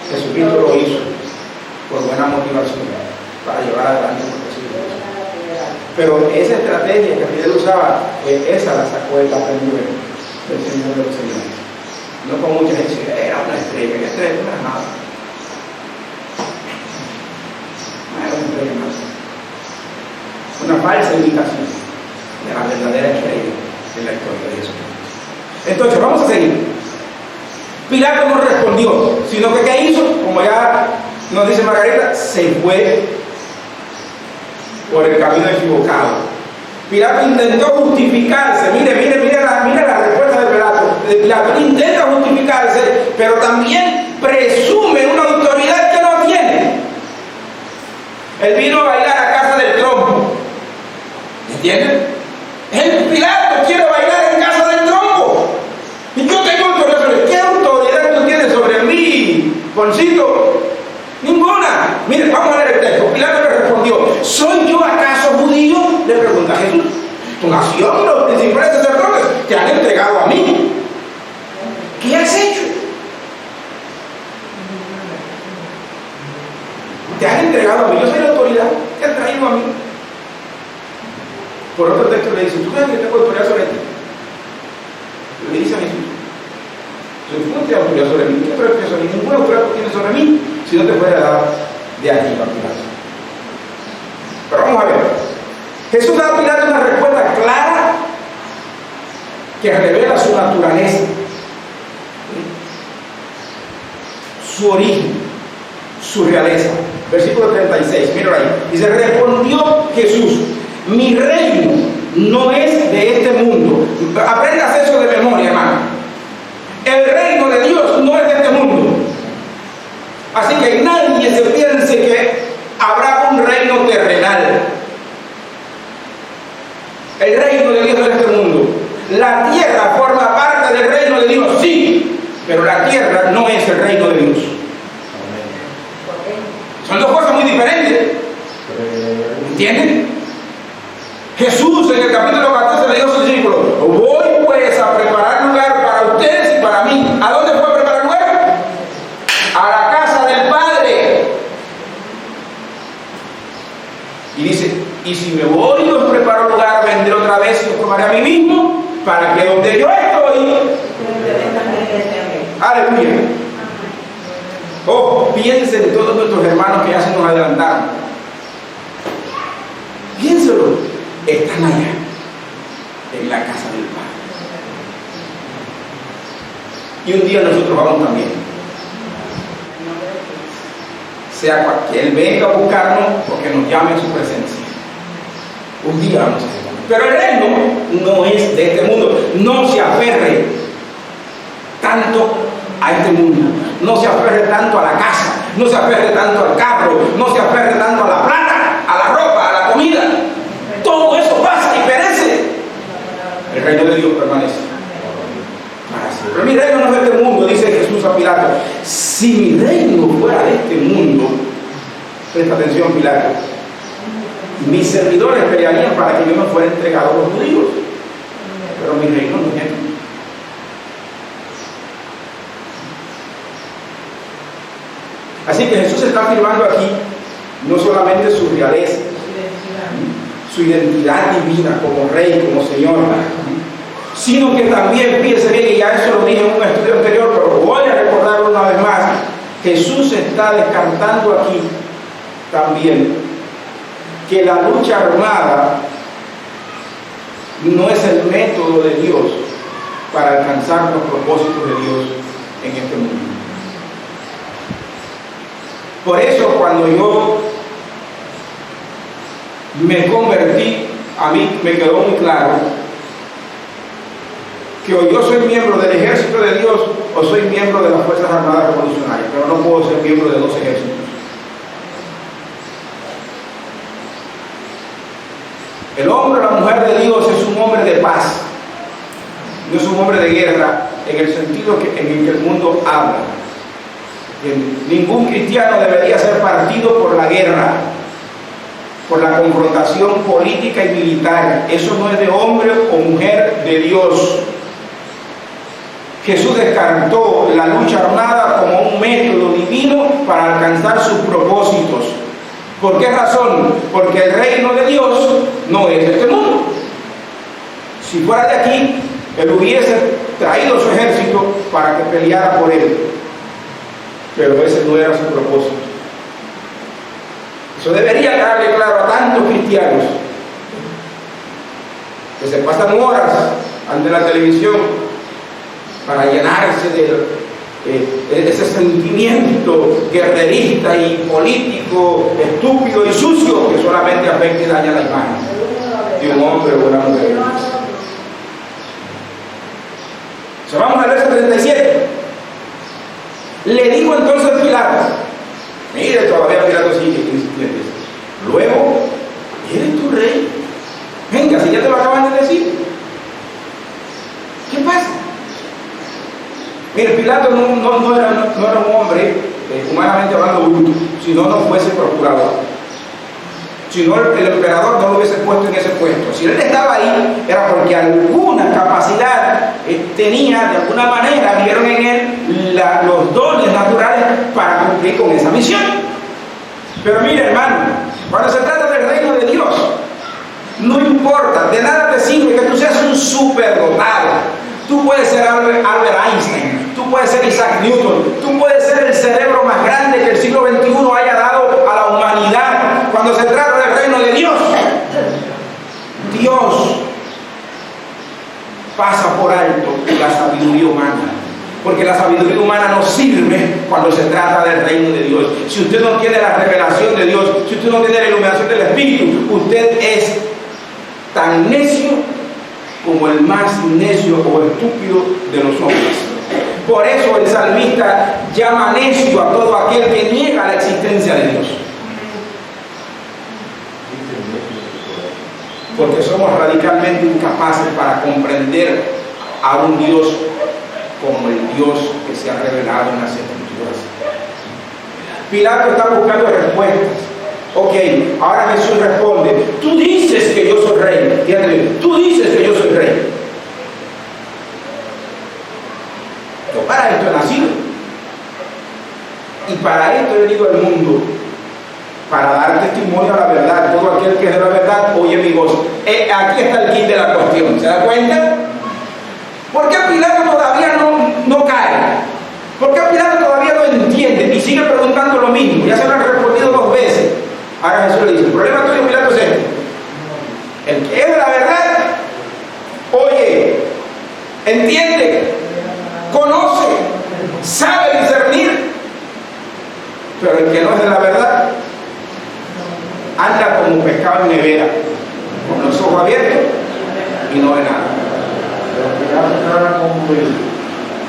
Jesucristo lo hizo por buena motivación para llevar adelante lo que se hizo. Pero esa estrategia que Fidel usaba, esa la sacó el aprendiz del Señor de los Señores. No con mucha gente, era una estrella, que estrella no era nada. No era una estrella más. Una falsa imitación de la verdadera estrella de la historia de Jesús. Entonces, vamos a seguir. Pilato no respondió, sino que ¿qué hizo? Como ya nos dice Margarita, se fue por el camino equivocado. Pilato intentó justificarse. Mire la respuesta de Pilato. Él intenta justificarse, pero también presume una autoridad que no tiene. Él vino a bailar a casa del trompo. ¿Entienden? El Pilato quiere bailar en casa del trompo. Y yo tengo autoridad sobre él. ¿Qué autoridad tú tienes sobre mí, Poncito? Ninguna. Mire, vamos a leer el texto. Pilato le respondió: ¿soy yo acaso judío? Le pregunta Jesús. Tu nación, los principales sacerdotes, te han entregado a mí. ¿Qué has hecho? Te han entregado a mí. Yo soy la autoridad. Te han traído a mí. Por otro texto le dice: ¿tú crees que tengo autoridad sobre ti? Le dice a Jesús: tú no tienes autoridad sobre mí. ¿Qué crees que sobre mí? Ninguna autoridad tú tienes sobre mí si no te fuera dado de aquí a Pilato. Pero vamos a ver. Jesús da a Pilato una respuesta clara que revela su naturaleza, su origen, su realeza. Versículo 36, mira ahí. Dice: respondió Jesús: mi reino no es de este mundo. Aprendas eso de memoria, hermano. El reino de Dios no es de este mundo. Así que nadie se piense que habrá un reino terrenal. El reino de Dios no es de este mundo. La tierra forma parte del reino de Dios, sí, pero la tierra no es el reino de Dios. Son dos cosas muy diferentes. ¿Entienden? Jesús en el capítulo 14 le dijo a sus discípulos: voy pues a preparar lugar para ustedes. a mí mismo, para que donde yo estoy, aleluya. Oh, piensen en todos nuestros hermanos que ya se nos adelantaron. Piénselo, están allá, en la casa del Padre. Y un día nosotros vamos también. Sea que Él venga a buscarnos o que nos llame a su presencia. Un día vamos a hacer. Pero el reino no es de este mundo. No se aferre tanto a este mundo. No se aferre tanto a la casa. No se aferre tanto al carro. No se aferre tanto a la plata, a la ropa, a la comida. Todo eso pasa y perece. El reino de Dios permanece para siempre. Pero mi reino no es de este mundo, dice Jesús a Pilato. Si mi reino fuera de este mundo, presta atención, Pilato, mis servidores pelearían para que yo no fuera entregado a los judíos. Pero mi reino no es este. Así que Jesús está afirmando aquí no solamente su realeza, su identidad divina como rey, como señor, sino que también, fíjense bien, y ya eso lo dije en un estudio anterior, pero voy a recordarlo una vez más, Jesús está descartando aquí también que la lucha armada no es el método de Dios para alcanzar los propósitos de Dios en este mundo. Por eso cuando yo me convertí, a mí me quedó muy claro que o yo soy miembro del ejército de Dios o soy miembro de las Fuerzas Armadas Revolucionarias, pero no puedo ser miembro de dos ejércitos. El hombre o la mujer de Dios es un hombre de paz, no es un hombre de guerra en el sentido en el que el mundo habla. Ningún cristiano debería ser partido por la guerra, por la confrontación política y militar. Eso no es de hombre o mujer de Dios. Jesús descartó la lucha armada como un método divino para alcanzar sus propósitos. ¿Por qué razón? Porque el reino de Dios no es de este mundo. Si fuera de aquí, Él hubiese traído su ejército para que peleara por Él. Pero ese no era su propósito. Eso debería quedarle claro a tantos cristianos que se pasan horas ante la televisión para llenarse de ese sentimiento guerrerista y político, estúpido y sucio que solamente afecta y daña la imagen de un hombre o una mujer. So, vamos al verso 37. Le dijo entonces Pilato, mire, todavía Pilato sigue insistiendo. Luego, ¿eres tu rey? Venga, si ya te lo acaban de decir. ¿Qué pasa? Mire, Pilato no era un hombre, humanamente hablando, bruto, si no fuese procurador. Si no, el emperador no lo hubiese puesto en ese puesto. Si él estaba ahí, era porque alguna capacidad tenía, de alguna manera, vieron en él los dones naturales para cumplir con esa misión. Pero mire, hermano, cuando se trata del reino de Dios, no importa, de nada te sirve que tú seas un superdotado. Tú puedes ser Albert Einstein, tú puedes ser Isaac Newton, tú puedes ser el cerebro más grande que el siglo XXI haya dado a la humanidad. Cuando se trata del reino de Dios, Dios pasa por alto la sabiduría humana, porque la sabiduría humana no sirve cuando se trata del reino de Dios. Si usted no tiene la revelación de Dios, si usted no tiene la iluminación del Espíritu, usted es tan necio como el más necio o estúpido de los hombres. Por eso el salmista llama necio a todo aquel que niega la existencia de Dios. Porque somos radicalmente incapaces para comprender a un Dios como el Dios que se ha revelado en las Escrituras. Pilato está buscando respuestas. Ok, ahora Jesús responde, tú dices que yo soy rey. Fíjate, tú dices que yo soy rey. Yo para esto he nacido. Y para esto he venido al mundo, para darte testimonio a la verdad. Todo aquel que es de la verdad oye mi voz. Aquí está el kit de la cuestión. ¿Se da cuenta? ¿Por qué Pilato todavía no cae? ¿Por qué Pilato todavía no entiende y sigue preguntando lo mismo? Ya se lo han respondido 2 veces. Ahora Jesús le dice: el problema tuyo, Pilato, es este. El que es de la verdad oye, entiende, conoce, sabe discernir. Pero el que no es de la verdad anda como pescado en nevera, con los ojos abiertos y no ve nada. Pero Pilato está conmovido.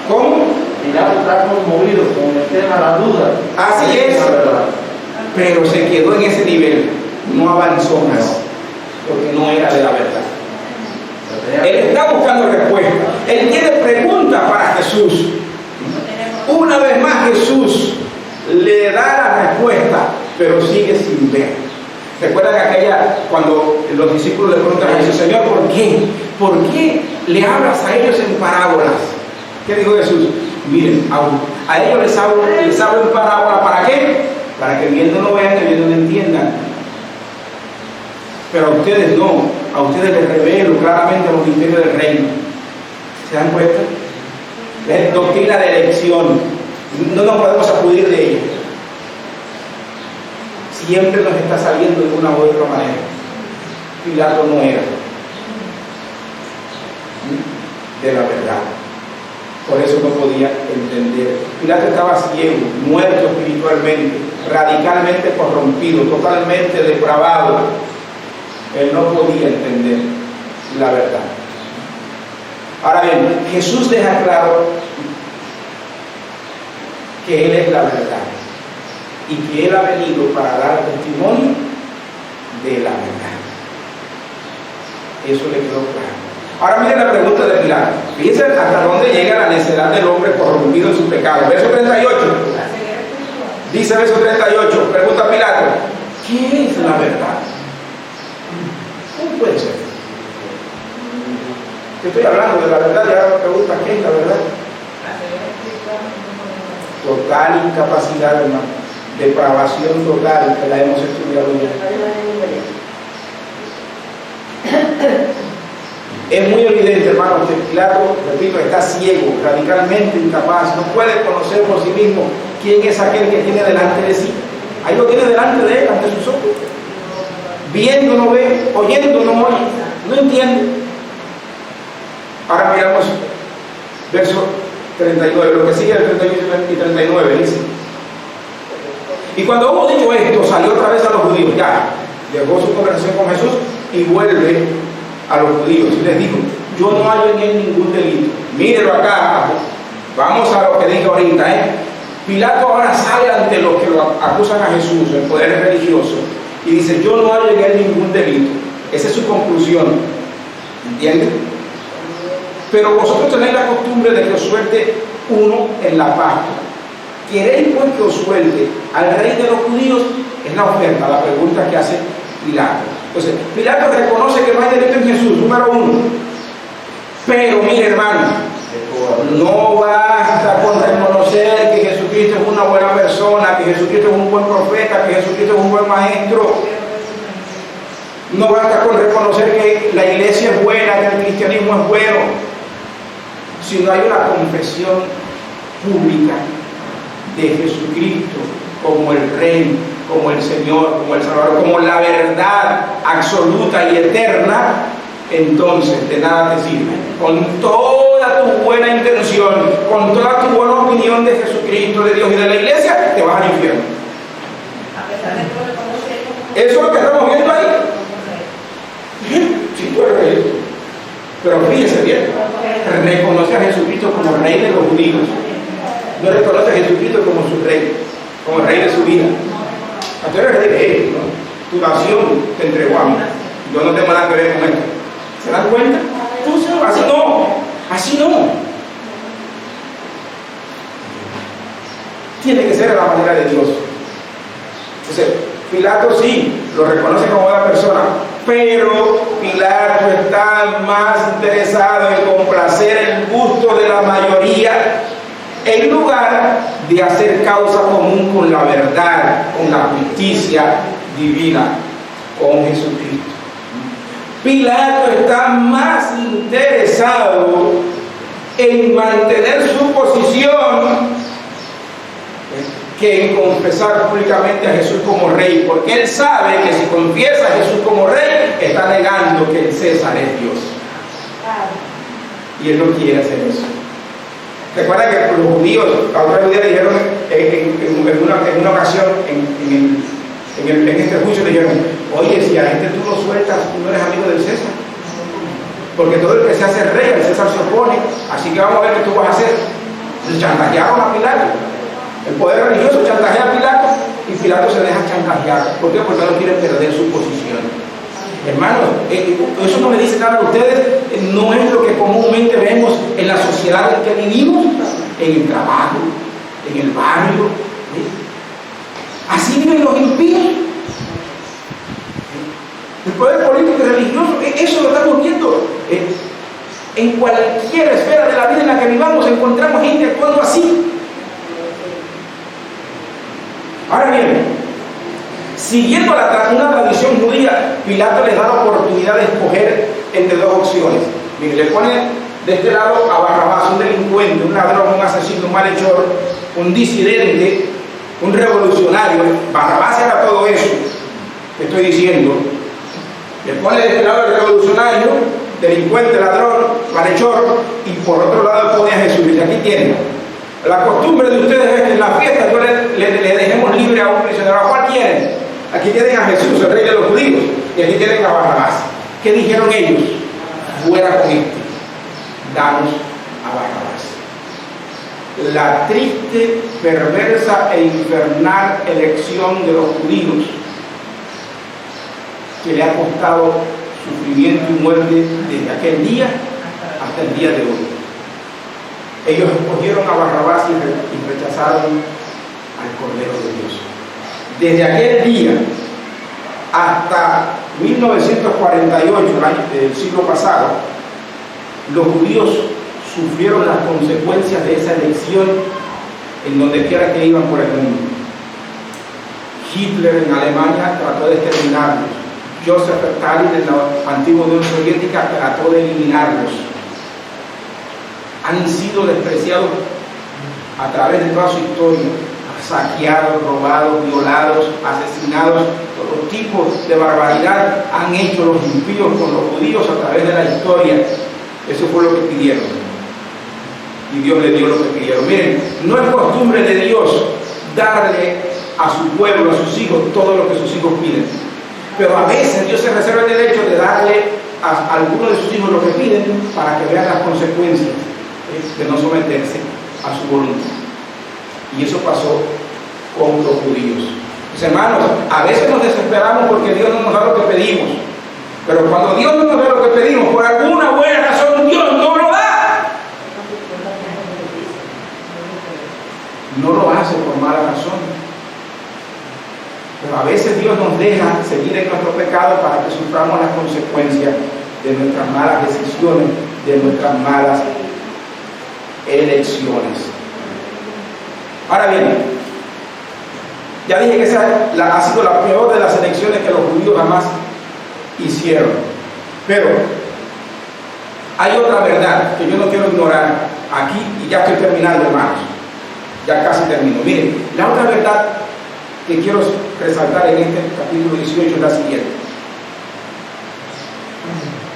¿Cómo? Pilato está conmovido con el tema de la duda. Así es. Pero se quedó en ese nivel, no avanzó más, porque no era de la verdad. Él está buscando respuesta. Él tiene preguntas para Jesús. Una vez más Jesús le da la respuesta, pero sigue sin ver. ¿Recuerdan aquella cuando los discípulos le preguntan a Jesús: Señor, ¿por qué? ¿Por qué le hablas a ellos en parábolas? ¿Qué dijo Jesús? Miren, a ellos les hablo en parábola. ¿Para qué? Para que viendo no vean y viendo no entiendan. Pero a ustedes no, a ustedes les revelo claramente los misterios del reino. ¿Se dan cuenta? Es doctrina de elección. No nos podemos acudir de ella. Siempre nos está saliendo de una u otra manera. Pilato no era de la verdad. Por eso no podía entender. Pilato estaba ciego, muerto espiritualmente, radicalmente corrompido, totalmente depravado. Él no podía entender la verdad. Ahora bien, Jesús deja claro que Él es la verdad y que Él ha venido para dar testimonio de la verdad. Eso le quedó claro. Ahora miren la pregunta de Pilato. Fíjense hasta dónde llega la necedad del hombre corrompido en su pecado. Verso 38. Dice verso 38. Pregunta Pilato: ¿qué es la verdad? ¿Cómo puede ser? Yo estoy hablando de la verdad y ahora me pregunta: ¿qué es la verdad? Total incapacidad, hermano. Depravación total, que la hemos estudiado ya. Es muy evidente, hermano, que Pilato, repito, está ciego, radicalmente incapaz, no puede conocer por sí mismo quién es aquel que tiene delante de sí. Ahí lo tiene delante de él, ante sus ojos. Viendo no ve, oyendo no oye, no entiende. Ahora miramos verso 39, lo que sigue el 38 y 39, dice: y cuando hubo dicho esto, salió otra vez a los judíos. Ya, dejó su conversación con Jesús y vuelve a los judíos y les dijo: yo no hallo en él ningún delito. Mírenlo acá, vamos a lo que dije ahorita, Pilato ahora sale ante los que lo acusan a Jesús, el poder religioso, y dice: yo no hallo en él ningún delito. Esa es su conclusión, ¿entienden? Pero vosotros tenéis la costumbre de que os suelte uno en la Pascua. ¿Queréis pues que os suelte al rey de los judíos? Es la oferta, la pregunta que hace Pilato. Entonces, Pilato reconoce que no hay delito en Jesús, número uno. Pero mire, hermano, no basta con reconocer que Jesucristo es una buena persona, que Jesucristo es un buen profeta, que Jesucristo es un buen maestro. No basta con reconocer que la iglesia es buena, que el cristianismo es bueno, sino hay una confesión pública de Jesucristo como el Rey, como el Señor, como el Salvador, como la verdad absoluta y eterna. Entonces de nada te sirve, con toda tu buena intención, con toda tu buena opinión de Jesucristo, de Dios y de la iglesia, te vas al infierno. Eso es lo que estamos viendo ahí. Sí, tú eres rey. Pero fíjese bien, reconoce a Jesucristo como Rey de los judíos. No reconoce a Jesucristo como su Rey, como el Rey de su vida. Tú eres rey de él, ¿no? Tu nación te entregó a mí. Yo no tengo nada que ver con esto. ¿Se dan cuenta? Así no, así no. Tiene que ser a la manera de Dios. Entonces, Pilato sí, lo reconoce como una persona, pero Pilato está más interesado en complacer el gusto de la mayoría en lugar de hacer causa común con la verdad, con la justicia divina con Jesucristo. Pilato está más interesado en mantener su posición que en confesar públicamente a Jesús como rey, porque él sabe que si confiesa a Jesús como rey, está negando que el César es Dios. Y él no quiere hacer eso. Recuerda que los judíos, la otra judía dijeron en una ocasión, en este juicio, le dijeron: oye, si a este tú lo sueltas, tú no eres amigo del César, porque todo el que se hace rey, al César se opone, así que vamos a ver qué tú vas a hacer. Le chantajearon a Pilato. El poder religioso chantajea a Pilato y Pilato se deja chantajear. ¿Por qué? Porque no quiere perder su posición. Hermanos, eso no me dice nada de ustedes, no es lo que comúnmente vemos en la sociedad en que vivimos, en el trabajo, en el barrio. Así viven los impíos. El poder político y religioso, eso lo estamos viendo. En cualquier esfera de la vida en la que vivamos encontramos gente actuando así. Ahora bien, siguiendo una tradición judía, Pilato les da la oportunidad de escoger entre dos opciones. Miren, le pone de este lado a Barrabás, un delincuente, un ladrón, un asesino, un malhechor, un disidente, un revolucionario. Barrabás era todo eso que estoy diciendo. Le pone de este lado el revolucionario, delincuente, ladrón, malhechor, y por otro lado pone a Jesús. Y aquí tienen. La costumbre de ustedes es que en la fiesta yo le dejemos libre a un prisionero. ¿A cuál quieren? Aquí tienen a Jesús, el rey de los judíos, y aquí tienen a Barrabás. ¿Qué dijeron ellos? Fuera con este, danos a Barrabás. La triste, perversa e infernal elección de los judíos, que le ha costado sufrimiento y muerte desde aquel día hasta el día de hoy. Ellos escogieron a Barrabás y rechazaron al Cordero de Dios. Desde aquel día hasta 1948, del siglo pasado, los judíos sufrieron las consecuencias de esa elección en donde quiera que iban por el mundo. Hitler en Alemania trató de exterminarlos. Joseph Stalin en la antigua Unión Soviética trató de eliminarlos. Han sido despreciados a través de toda su historia, saqueados, robados, violados, asesinados. Todo tipo de barbaridad han hecho los impíos con los judíos a través de la historia. Eso fue lo que pidieron, y Dios le dio lo que pidieron. Miren, no es costumbre de Dios darle a su pueblo, a sus hijos, todo lo que sus hijos piden, pero a veces Dios se reserva el derecho de darle a algunos de sus hijos lo que piden para que vean las consecuencias de no someterse a su voluntad. Y eso pasó con los judíos. Pues, hermanos, a veces nos desesperamos porque Dios no nos da lo que pedimos, pero cuando Dios no nos da lo que pedimos, por alguna buena razón Dios no lo da. No lo hace por mala razón, pero a veces Dios nos deja seguir en nuestro pecado para que suframos las consecuencias de nuestras malas decisiones, de nuestras malas elecciones. Ahora bien, ya dije que esa ha sido la peor de las elecciones que los judíos jamás hicieron, pero hay otra verdad que yo no quiero ignorar aquí, y ya estoy terminando, hermanos, ya casi termino. Miren, la otra verdad que quiero resaltar en este capítulo 18 es la siguiente,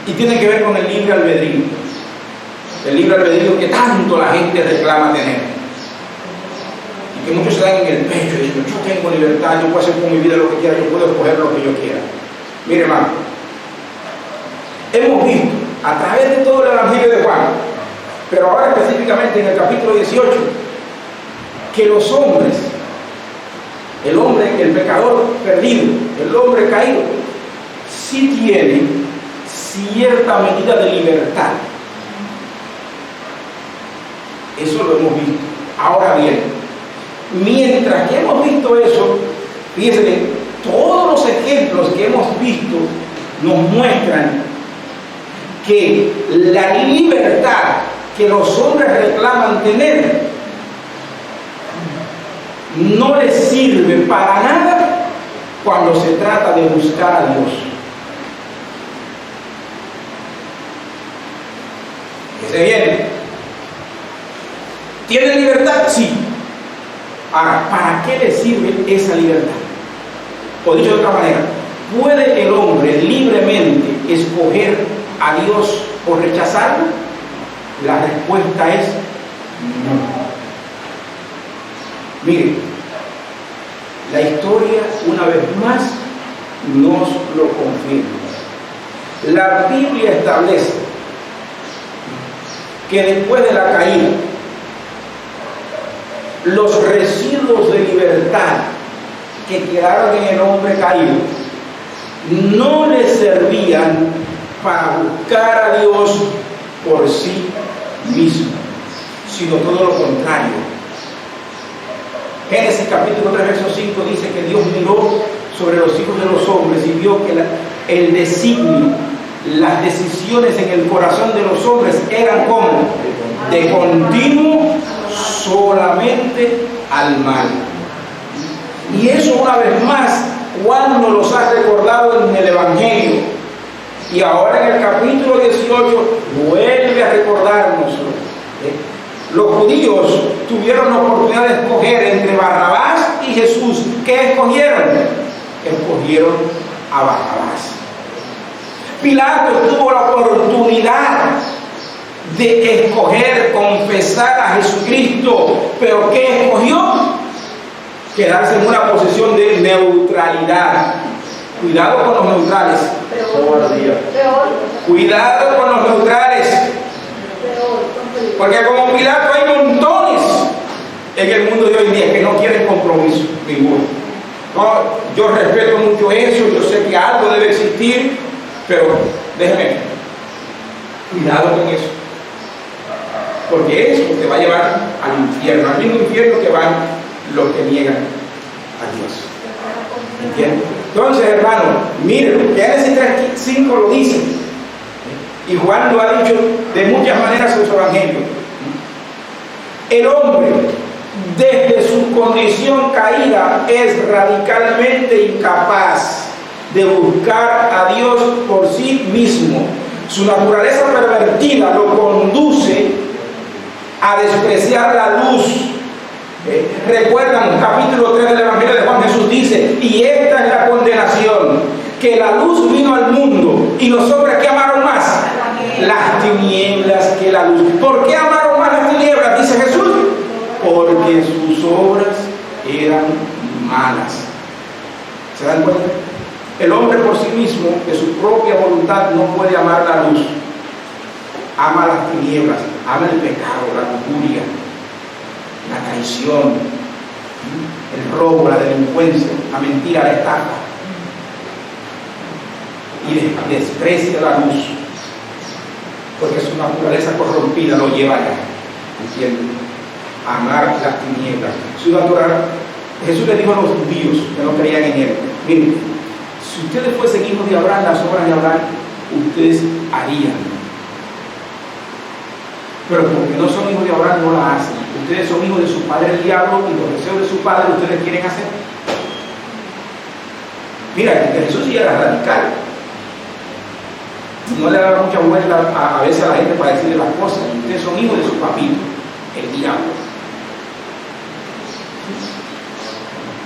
y tiene que ver con el libre albedrío. El libre albedrío que tanto la gente reclama tener, y que muchos se dan en el pecho y dicen: yo tengo libertad, yo puedo hacer con mi vida lo que quiera, yo puedo escoger lo que yo quiera. Mire, hermano, hemos visto a través de todo el Evangelio de Juan, pero ahora específicamente en el capítulo 18, que los hombres, el hombre, el pecador perdido, el hombre caído, sí tienen cierta medida de libertad. Eso lo hemos visto. Ahora bien, mientras que hemos visto eso, fíjense que todos los ejemplos que hemos visto nos muestran que la libertad que los hombres reclaman tener no les sirve para nada cuando se trata de buscar a Dios. ¿Se viene? ¿Tiene libertad? Sí. Ahora, ¿para qué le sirve esa libertad? O dicho de otra manera, ¿puede el hombre libremente escoger a Dios o rechazarlo? La respuesta es no. Mire, la historia una vez más nos lo confirma. La Biblia establece que después de la caída, los residuos de libertad que quedaron en el hombre caído no le servían para buscar a Dios por sí mismo, sino todo lo contrario. Génesis capítulo 3, verso 5 dice que Dios miró sobre los hijos de los hombres y vio que el designio, las decisiones en el corazón de los hombres eran como de continuo solamente al mal. Y eso una vez más Juan nos los ha recordado en el Evangelio, y ahora en el capítulo 18 vuelve a recordárnoslo. Los judíos tuvieron la oportunidad de escoger entre Barrabás y Jesús. ¿Qué escogieron? Escogieron a Barrabás. Pilato tuvo la oportunidad de escoger, confesar a Jesucristo, pero ¿qué escogió? Quedarse en una posición de neutralidad. Cuidado con los neutrales. Cuidado con los neutrales. Porque como Pilato hay montones en el mundo de hoy día que no quieren compromiso ninguno. No, yo respeto mucho eso, yo sé que algo debe existir, pero déjeme, cuidado con eso. Porque eso te va a llevar al infierno, al mismo infierno que van los que niegan a Dios. ¿Entiendes? Entonces, hermano, miren, Génesis 3:5 lo dice. Y Juan lo ha dicho de muchas maneras en su evangelio. El hombre, desde su condición caída, es radicalmente incapaz de buscar a Dios por sí mismo. Su naturaleza pervertida lo conduce a despreciar la luz. Recuerdan capítulo 3 del Evangelio de Juan, Jesús dice: y esta es la condenación, que la luz vino al mundo y los hombres que amaron más las tinieblas que la luz. ¿Por qué amaron más las tinieblas? Dice Jesús: porque sus obras eran malas. ¿Se dan cuenta? El hombre por sí mismo, de su propia voluntad, no puede amar la luz. Ama las tinieblas, ama el pecado, la lujuria, la traición, el robo, la delincuencia, la mentira, la estafa, y desprecia la luz, porque su naturaleza corrompida lo lleva allá. ¿Entienden? Amar las tinieblas. Su natural. Jesús le dijo a los judíos que no creían en él: miren, si ustedes fuesen hijos de Abraham, las obras de Abraham ustedes harían. Pero porque no son hijos de Abraham, no la hacen. Ustedes son hijos de su padre el diablo, y los deseos de su padre ustedes quieren hacer. Mira, que Jesús sí era radical. No le daba mucha vuelta a veces a la gente para decirle las cosas. Ustedes son hijos de su papito, el diablo.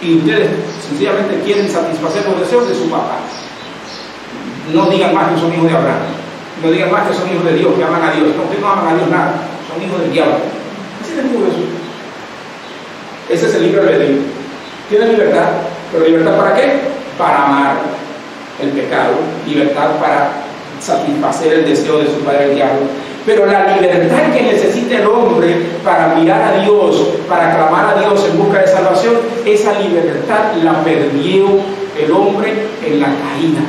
Y ustedes sencillamente quieren satisfacer los deseos de su papá. No digan más que son hijos de Abraham. No digan más que son hijos de Dios, que aman a Dios. No, ustedes no aman a Dios nada. Son hijos del diablo. Así les digo eso. Ese es el libre albedrío. Tienen libertad. ¿Pero libertad para qué? Para amar el pecado. Libertad para satisfacer el deseo de su padre el diablo. Pero la libertad que necesita el hombre para mirar a Dios, para clamar a Dios en busca de salvación, esa libertad la perdió el hombre en la caída.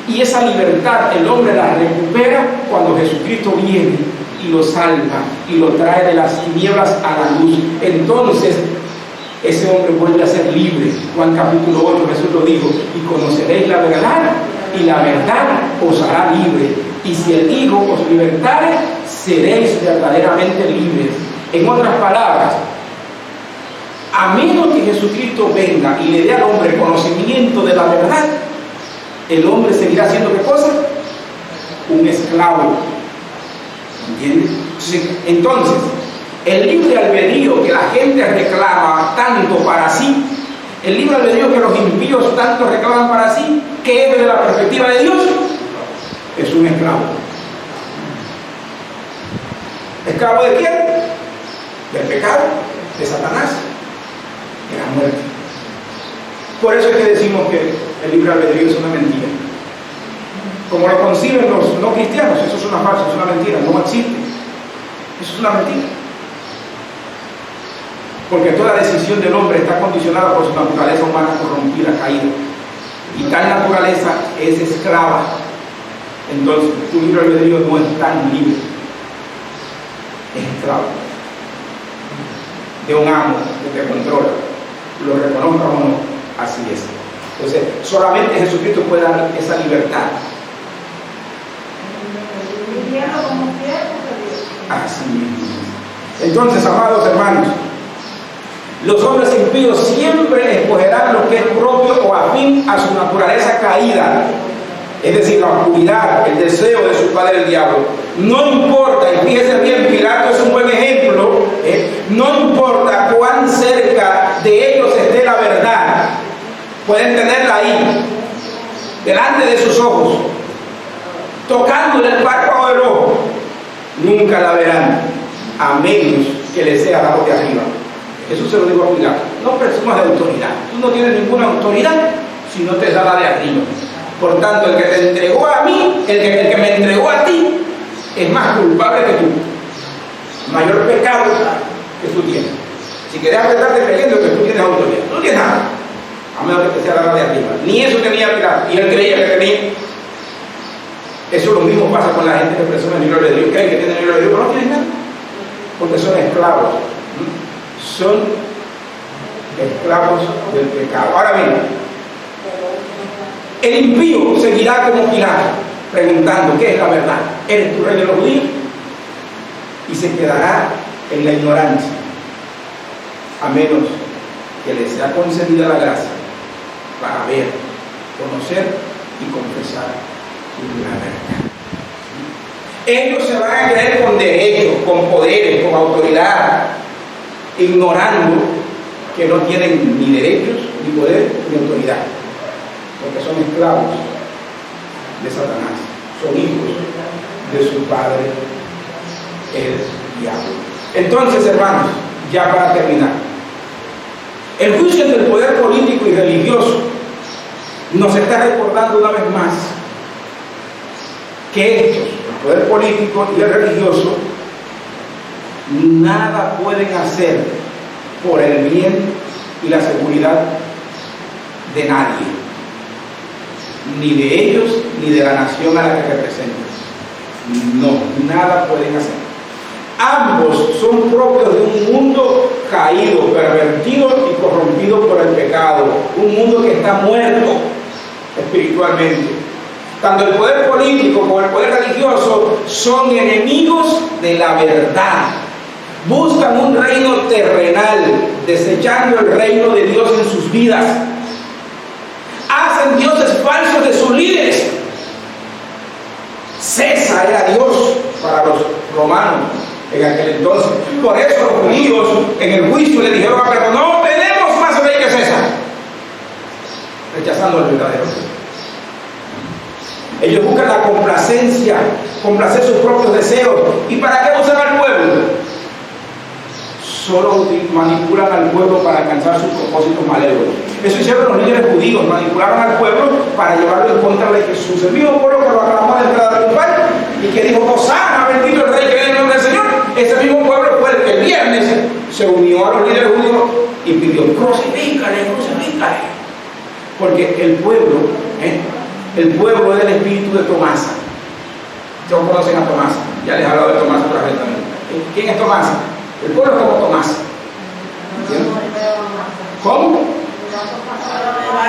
Y esa libertad el hombre la recupera cuando Jesucristo viene y lo salva y lo trae de las tinieblas a la luz. Entonces ese hombre vuelve a ser libre. Juan capítulo 8, Jesús lo dijo: y conoceréis la verdad, y la verdad os hará libre. Y si el Hijo os libertare, seréis verdaderamente libres. En otras palabras, A menos que Jesucristo venga y le dé al hombre conocimiento de la verdad, el hombre seguirá siendo ¿qué cosa? Un esclavo. ¿Entiendes? Entonces, el libre albedrío que la gente reclama tanto para sí, el libre albedrío que los impíos tanto reclaman para sí, que es desde la perspectiva de Dios, es un esclavo. ¿Esclavo de quién? Del pecado, de Satanás, de la muerte. Por eso es que decimos que el libre albedrío es una mentira. Como lo conciben los no cristianos, eso es una falsa, es una mentira, no existe. Eso es una mentira. Porque toda decisión del hombre está condicionada por su naturaleza humana corrompida, caída. Y tal naturaleza es esclava. Entonces, tu libre albedrío no es tan libre. Es esclavo de un amo que te controla. Lo reconozca o no, así es. Entonces, solamente Jesucristo puede dar esa libertad. Así mismo. Entonces, amados hermanos, los hombres impíos siempre escogerán lo que es propio o afín a su naturaleza caída, es decir, la oscuridad, el deseo de su padre el diablo. No importa, y fíjese bien, Pilato es un buen ejemplo, no importa cuán cerca de ellos esté la verdad, pueden tenerla ahí, delante de sus ojos, tocándole el párpado del ojo, nunca la verán, a menos que le sea dado de arriba. Eso se lo digo a Pilato. No presumas de autoridad. Tú no tienes ninguna autoridad si no te da la de arriba. Por tanto, el que te entregó a mí, el que me entregó a ti, es más culpable que tú. Mayor pecado que tú tienes. Si quieres apretarte creyendo que tú tienes autoridad, no tienes nada. A menos que te sea dada de arriba. Ni eso tenía Pilato. Y él creía que tenía. Eso lo mismo pasa con la gente que presume el libro de Dios. Creen que tienen el libro de Dios, pero no tienen nada. Porque son esclavos. Son esclavos del pecado. Ahora bien, el impío seguirá como Pilato, preguntando: ¿qué es la verdad? ¿Eres tu rey de los judíos? Y se quedará en la ignorancia, a menos que le sea concedida la gracia para ver, conocer y confesar la verdad. Ellos se van a creer con derechos, con poderes, con autoridad, ignorando que no tienen ni derechos, ni poder, ni autoridad, porque son esclavos de Satanás, son hijos de su padre, el diablo. Entonces, hermanos, ya para terminar, el juicio entre el poder político y religioso nos está recordando una vez más que estos, el poder político y el religioso, nada pueden hacer por el bien y la seguridad de nadie, ni de ellos ni de la nación a la que representan. No, nada pueden hacer. Ambos son propios de un mundo caído, pervertido y corrompido por el pecado, un mundo que está muerto espiritualmente. Tanto el poder político como el poder religioso son enemigos de la verdad. Buscan un reino terrenal, desechando el reino de Dios en sus vidas. Hacen dioses falsos de sus líderes. César era Dios para los romanos en aquel entonces. Por eso los judíos en el juicio le dijeron a Pilato: no tenemos más rey que César, rechazando el verdadero rey. Ellos buscan la complacencia, complacer sus propios deseos. ¿Y para qué usan al pueblo? Solo manipulan al pueblo para alcanzar sus propósitos malévolos. Eso hicieron los líderes judíos, manipularon al pueblo para llevarlo en contra de Jesús. El mismo pueblo que lo aclamó a la entrada del lugar y que dijo: Hosana, bendito el rey que viene en nombre del Señor. Ese mismo pueblo fue el que el viernes se unió a los líderes judíos y pidió: crucifícale, crucifícale. Porque el pueblo es el espíritu de Tomás. Todos conocen a Tomás, ya les he hablado de Tomás otra vez también. ¿Quién es Tomás? El pueblo es como Tomás. ¿Entiendes? ¿Cómo?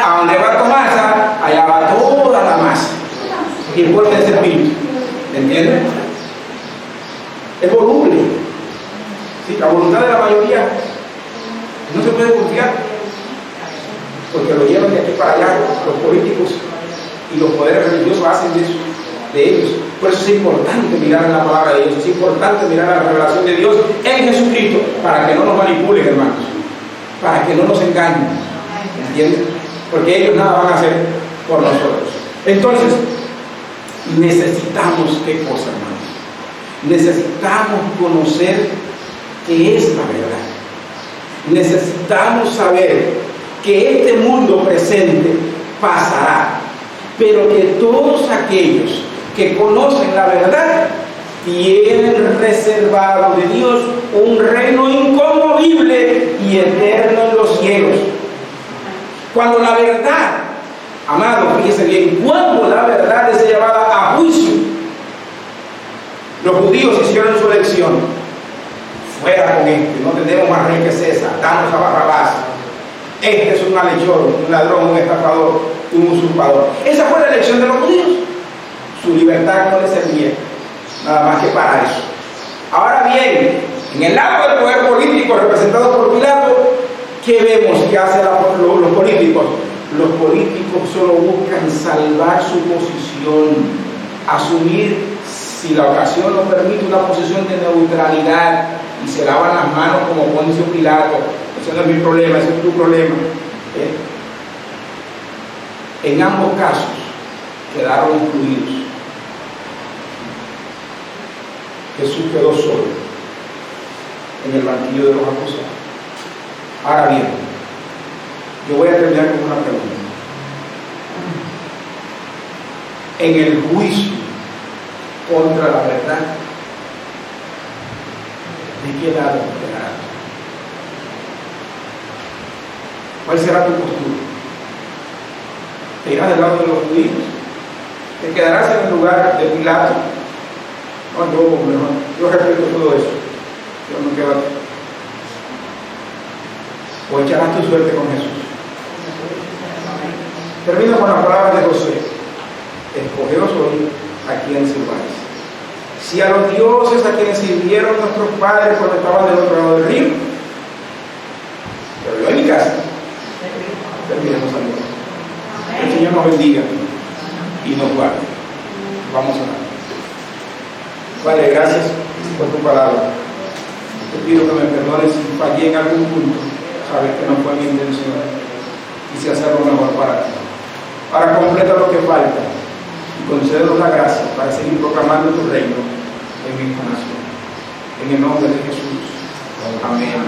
A donde va Tomás, allá va toda la masa. Y el pueblo es ese espíritu. ¿Entiendes? Es voluble. ¿Sí? La voluntad de la mayoría no se se puede confiar, porque lo llevan de aquí para allá, los políticos y los poderes religiosos hacen de eso, de ellos. Por eso es importante mirar en la palabra de Dios, es importante mirar la revelación de Dios en Jesucristo, para que no nos manipulen, hermanos, para que no nos engañen, ¿entienden? Porque ellos nada van a hacer por nosotros. Entonces, necesitamos, ¿qué cosa, hermanos? Necesitamos conocer qué es la verdad. Necesitamos saber que este mundo presente pasará, pero que todos aquellos que conocen la verdad tienen reservado de Dios un reino inconmovible y eterno en los cielos. Cuando la verdad, amado, fíjese bien, cuando la verdad es llevada a juicio, los judíos hicieron su elección: fuera con este, no tenemos más rey que César, damos a Barrabás, este es un malhechor, un ladrón, un estafador, un usurpador. Esa fue la elección de los judíos. Su libertad no les servía nada más que para eso. Ahora bien, en el lado del poder político representado por Pilato, ¿qué vemos que hacen los políticos? Los políticos solo buscan salvar su posición, asumir, si la ocasión lo permite, una posición de neutralidad, y se lavan las manos como Poncio Pilato. Ese no es mi problema, ese es tu problema. En ambos casos quedaron excluidos. Jesús quedó solo en el banquillo de los acusados. Ahora bien, yo voy a terminar con una pregunta. En el juicio contra la verdad, ¿de qué lado te quedarás? ¿Cuál será tu postura? ¿Te irás del lado de los judíos? ¿Te quedarás en el lugar de Pilato? No, yo respeto todo eso. Yo no quedo aquí. ¿O echarás tu suerte con Jesús? Termino con las palabras de José: escogeos hoy a quien sirváis. Si a los dioses a quienes sirvieron nuestros padres cuando estaban del otro lado del río, pero yo en mi casa, terminemos a Dios. El Señor nos bendiga y nos guarde. Vamos a orar. Padre, gracias por tu palabra. Te pido que me perdones si fallé en algún punto. Sabes que no fue mi intención. Quise hacerlo mejor para ti. Ahora completa lo que falta y concédenos la gracia para seguir proclamando tu reino en esta nación. En el nombre de Jesús. Amén.